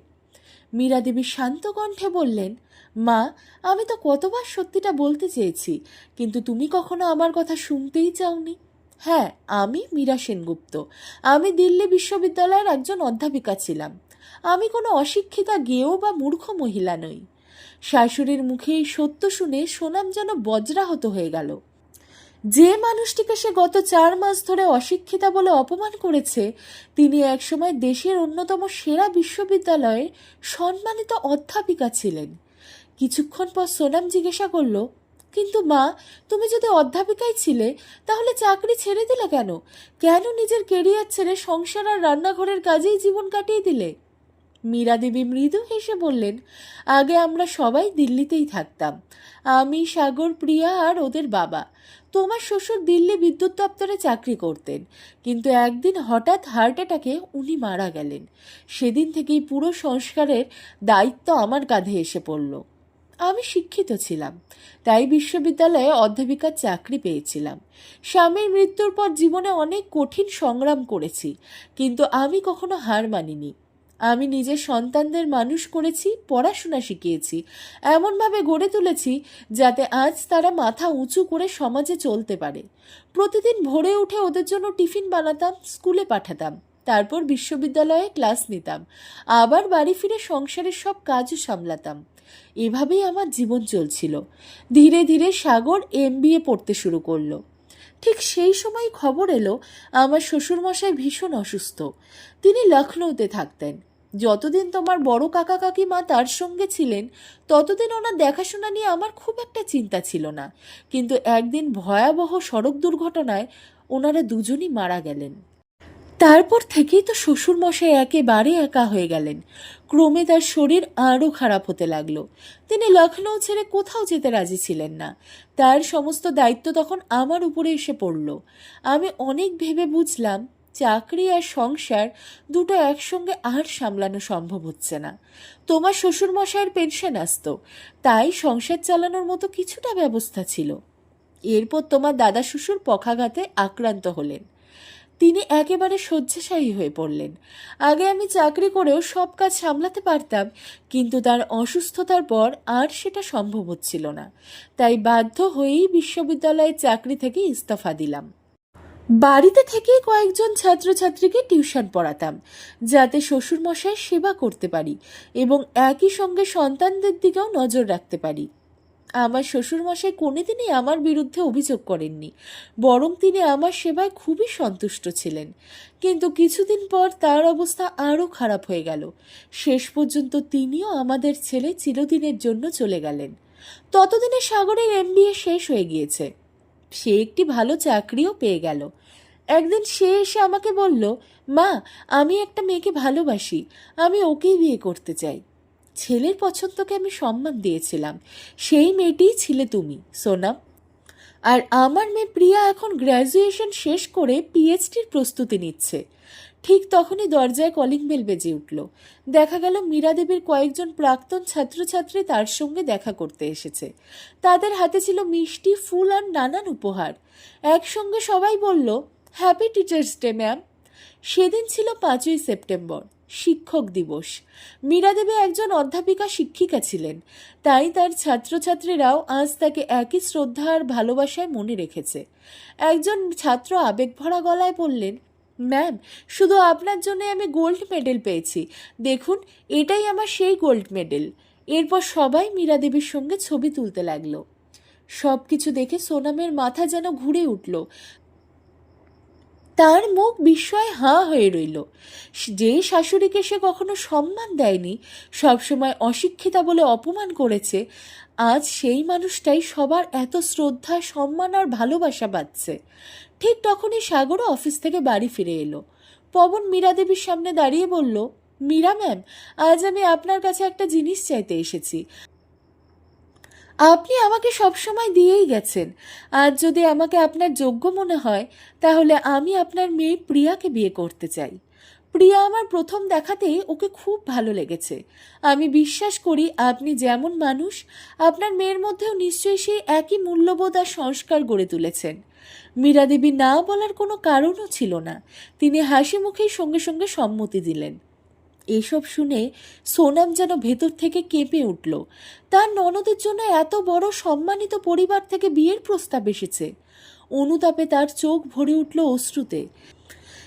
মীরা দেবী শান্ত কণ্ঠে বললেন, মা আমি তো কতবার সত্যিটা বলতে চেয়েছি, কিন্তু তুমি কখনো আমার কথা শুনতেই চাওনি। হ্যাঁ, আমি মীরা সেনগুপ্ত। আমি দিল্লি বিশ্ববিদ্যালয়ের একজন অধ্যাপিকা ছিলাম। আমি কোনো অশিক্ষিতা গেয়েও বা মূর্খ মহিলা নই। শাশুড়ির মুখে এই সত্য শুনে সোনাম যেন বজ্রাহত হয়ে গেল। যে মানুষটিকে সে গত 4 মাস ধরে অশিক্ষিতা বলে অপমান করেছে, তিনি একসময় দেশের অন্যতম সেরা বিশ্ববিদ্যালয়ের সম্মানিত অধ্যাপিকা ছিলেন। কিছুক্ষণ পর সোনাম জিজ্ঞাসা করল, কিন্তু মা তুমি যদি অধ্যাপিকাই ছিলে, তাহলে চাকরি ছেড়ে দিলে কেন? কেন নিজের কেরিয়ার ছেড়ে সংসার আর রান্নাঘরের কাজেই জীবন কাটিয়ে দিলে? মীরা দেবী মৃদু হেসে বললেন, আগে আমরা সবাই দিল্লিতেই থাকতাম, আমি, সাগর, প্রিয়া আর ওদের বাবা। তোমার শ্বশুর দিল্লি বিদ্যুৎ দপ্তরে চাকরি করতেন, কিন্তু একদিন হঠাৎ হার্ট অ্যাটাকে উনি মারা গেলেন। সেদিন থেকেই পুরো সংস্কারের দায়িত্ব আমার কাঁধে এসে পড়ল। আমি শিক্ষিত ছিলাম, তাই বিশ্ববিদ্যালয়ে অধ্যাপিকার চাকরি পেয়েছিলাম। স্বামীর মৃত্যুর পর জীবনে অনেক কঠিন সংগ্রাম করেছি, কিন্তু আমি কখনো হার মানিনি। আমি নিজের সন্তানদের মানুষ করেছি, পড়াশোনা শিখিয়েছি, এমনভাবে গড়ে তুলেছি যাতে আজ তারা মাথা উঁচু করে সমাজে চলতে পারে। প্রতিদিন ভোরে উঠে ওদের জন্য টিফিন বানাতাম, স্কুলে পাঠাতাম, তারপর বিশ্ববিদ্যালয়ে ক্লাস নিতাম, আবার বাড়ি ফিরে সংসারের সব কাজও সামলাতাম। এভাবেই আমার জীবন চলছিল। ধীরে ধীরে সাগর MBA পড়তে শুরু করলো। ঠিক সেই সময় খবর এলো আমার শ্বশুরমশাই ভীষণ অসুস্থ। তিনি লখনৌতে থাকতেন। যতদিন তোমার বড় কাকা কাকিমা তার সঙ্গে ছিলেন, ততদিন ওনার দেখাশোনা নিয়ে আমার খুব একটা চিন্তা ছিল না, কিন্তু একদিন ভয়াবহ সড়ক দুর্ঘটনায় ওনারা দুজনই মারা গেলেন। তারপর থেকেই তো শ্বশুরমশাই একেবারে একা হয়ে গেলেন। ক্রমে তার শরীর আরও খারাপ হতে লাগলো। তিনি লখনৌ ছেড়ে কোথাও যেতে রাজি ছিলেন না। তার সমস্ত দায়িত্ব তখন আমার উপরে এসে পড়ল। আমি অনেক ভেবে বুঝলাম, চাকরি আর সংসার দুটো একসঙ্গে আর সামলানো সম্ভব হচ্ছে না। তোমার শ্বশুরমশাইয়ের পেনশন আসতো, তাই সংসার চালানোর মতো কিছুটা ব্যবস্থা ছিল। এরপর তোমার দাদা শ্বশুর পক্ষাঘাতে আক্রান্ত হলেন। তিনি একেবারে শয্যাশায়ী হয়ে পড়লেন। আগে আমি চাকরি করেও সব কাজ সামলাতে পারতাম, কিন্তু তার অসুস্থতার পর আর সেটা সম্ভব হচ্ছিল না। তাই বাধ্য হয়েই বিশ্ববিদ্যালয়ের চাকরি থেকে ইস্তফা দিলাম। বাড়িতে থেকেই কয়েকজন ছাত্রছাত্রীকে টিউশন পড়াতাম, যাতে শ্বশুরমশাই সেবা করতে পারি এবং একই সঙ্গে সন্তানদের দিকেও নজর রাখতে পারি। আমার শ্বশুরমশাই কোনোদিনই আমার বিরুদ্ধে অভিযোগ করেননি, বরং তিনি আমার সেবায় খুবই সন্তুষ্ট ছিলেন। কিন্তু কিছুদিন পর তার অবস্থা আরও খারাপ হয়ে গেল। শেষ পর্যন্ত তিনিও আমাদের ছেলে চিরদিনের জন্য চলে গেলেন। ততদিনে সাগরের MBA শেষ হয়ে গিয়েছে, সে একটি ভালো চাকরিও পেয়ে গেল। একদিন সে এসে আমাকে বলল, মা, আমি একটা মেয়েকে ভালোবাসি, আমি ওকেই বিয়ে করতে চাই। ছেলের পছন্দকে আমি সম্মান দিয়েছিলাম। সেই মেয়েটিই ছিলে তুমি, সোনাম। আর আমার মেয়ে প্রিয়া এখন গ্র্যাজুয়েশন শেষ করে PhDর প্রস্তুতি নিচ্ছে। ঠিক তখনই দরজায় কলিং বেল বেজে উঠল। দেখা গেল মীরা দেবীর কয়েকজন প্রাক্তন ছাত্রছাত্রী তার সঙ্গে দেখা করতে এসেছে। তাদের হাতে ছিল মিষ্টি, ফুল আর নানান উপহার। একসঙ্গে সবাই বলল, হ্যাপি টিচার্স ডে ম্যাম। সেদিন ছিল 5ই সেপ্টেম্বর, শিক্ষক দিবস। মীরা দেবী একজন অধ্যাপিকা শিক্ষিকা ছিলেন, তাই তার ছাত্রছাত্রীরাও আজ তাকে একই শ্রদ্ধা আর ভালোবাসায় মনে রেখেছে। একজন ছাত্র আবেগভরা গলায় বললেন, ম্যাম, শুধু আপনার জন্য আমি গোল্ড মেডেল পেয়েছি, দেখুন এটাই আমার সেই গোল্ড মেডেল। এরপর সবাই মীরা দেবীর সঙ্গে ছবি তুলতে লাগলো। সব কিছু দেখে সোনামের মাথা যেন ঘুরে উঠল। তার মুখ বিস্ময়ে হাঁ হয়ে রইল। যে শাশুড়িকে সে কখনো সম্মান দেয়নি, সবসময় অশিক্ষিতা বলে অপমান করেছে, আজ সেই মানুষটাই সবার এত শ্রদ্ধা, সম্মান আর ভালোবাসা পাচ্ছে। ঠিক তখনই সাগরও অফিস থেকে বাড়ি ফিরে এলো। পবন মীরা দেবীর সামনে দাঁড়িয়ে বলল, মীরা ম্যাম, আজ আমি আপনার কাছে একটা জিনিস চাইতে এসেছি। আপনি আমাকে সবসময় দিয়েই গেছেন। আজ যদি আমাকে আপনার যোগ্য মনে হয়, তাহলে আমি আপনার মেয়ে প্রিয়াকে বিয়ে করতে চাই। প্রিয়া আমার প্রথম দেখাতেই ওকে খুব ভালো লেগেছে। আমি বিশ্বাস করি আপনি যেমন মানুষ, আপনার মেয়ের মধ্যেও নিশ্চয়ই সেই একই মূল্যবোধ আর সংস্কার গড়ে তুলেছেন। মীরা দেবী না বলার কোনো কারণও ছিল না। তিনি হাসি মুখেই সঙ্গে সঙ্গে সম্মতি দিলেন। এসব শুনে সোনাম যেন ভেতর থেকে কেঁপে উঠল। তার ননদের জন্য এত বড় সম্মানিত পরিবার থেকে বিয়ের প্রস্তাব এসেছে। অনুতাপে তার চোখ ভরে উঠল অশ্রুতে।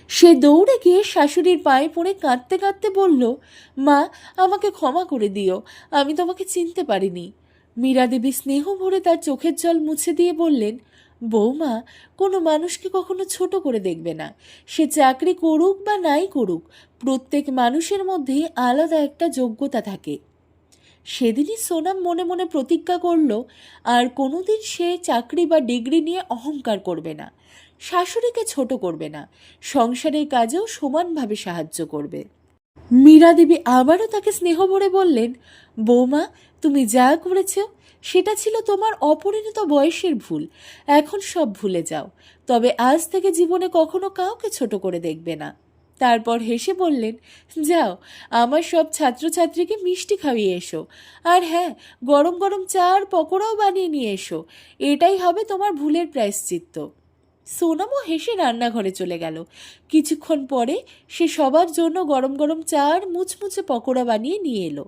সে দৌড়ে গিয়ে শাশুড়ির পায়ে পড়ে কাঁদতে কাঁদতে বলল, মা, আমাকে ক্ষমা করে দিও, আমি তোমাকে চিনতে পারিনি। মীরা দেবী স্নেহ ভরে তার চোখের জল মুছে দিয়ে বললেন, বৌমা, কোনো মানুষকে কখনো ছোট করে দেখবে না। সে চাকরি করুক বা নাই করুক, প্রত্যেক মানুষের মধ্যেই আলাদা একটা যোগ্যতা থাকে। সেদিনই সোনাম মনে মনে প্রতিজ্ঞা করল, আর কোনোদিন সে চাকরি বা ডিগ্রি নিয়ে অহংকার করবে না, শাশুড়িকে ছোট করবে না, সংসারের কাজেও সমানভাবে সাহায্য করবে। মীরা দেবী আবারও তাকে স্নেহ ভরে বললেন, বৌমা, তুমি যা করেছ সেটা ছিল তোমার অপরিণত বয়সের ভুল। এখন সব ভুলে যাও, তবে আজ থেকে জীবনে কখনো কাউকে ছোট করে দেখবে না। তারপর হেসে বললেন, যাও, আমার সব ছাত্রছাত্রীকে মিষ্টি খাইয়ে এসো, আর হ্যাঁ, গরম গরম চা আর পকোড়াও বানিয়ে নিয়ে এসো। এটাই হবে তোমার ভুলের প্রায়শ্চিত্ত। সোনামও হেসে রান্নাঘরে চলে গেল। কিছুক্ষণ পরে সে সবার জন্য গরম গরম চা আর মুচমুচে পকোড়া বানিয়ে নিয়ে এলো।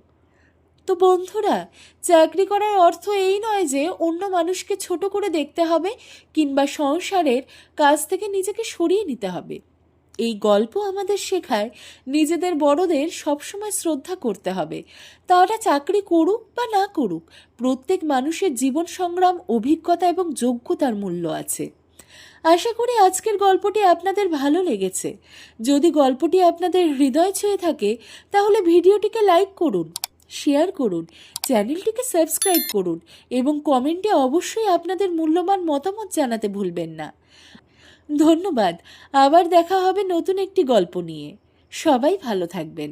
তো বন্ধুরা, চাকরি করার অর্থ এই নয় যে অন্য মানুষকে ছোট করে দেখতে হবে কিংবা সংসারের কাজ থেকে নিজেকে সরিয়ে নিতে হবে। এই গল্প আমাদের শেখায় নিজেদের বড়দের সবসময় শ্রদ্ধা করতে হবে। তারা চাকরি করুক বা না করুক, প্রত্যেক মানুষের জীবন সংগ্রাম, অভিজ্ঞতা এবং যোগ্যতার মূল্য আছে। আশা করি আজকের গল্পটি আপনাদের ভালো লেগেছে। যদি গল্পটি আপনাদের হৃদয় ছুঁয়ে থাকে, তাহলে ভিডিওটিকে লাইক করুন, শেয়ার করুন, চ্যানেলটিকে সাবস্ক্রাইব করুন এবং কমেন্টে অবশ্যই আপনাদের মূল্যবান মতামত জানাতে ভুলবেন না। ধন্যবাদ। আবার দেখা হবে নতুন একটি গল্প নিয়ে। সবাই ভালো থাকবেন।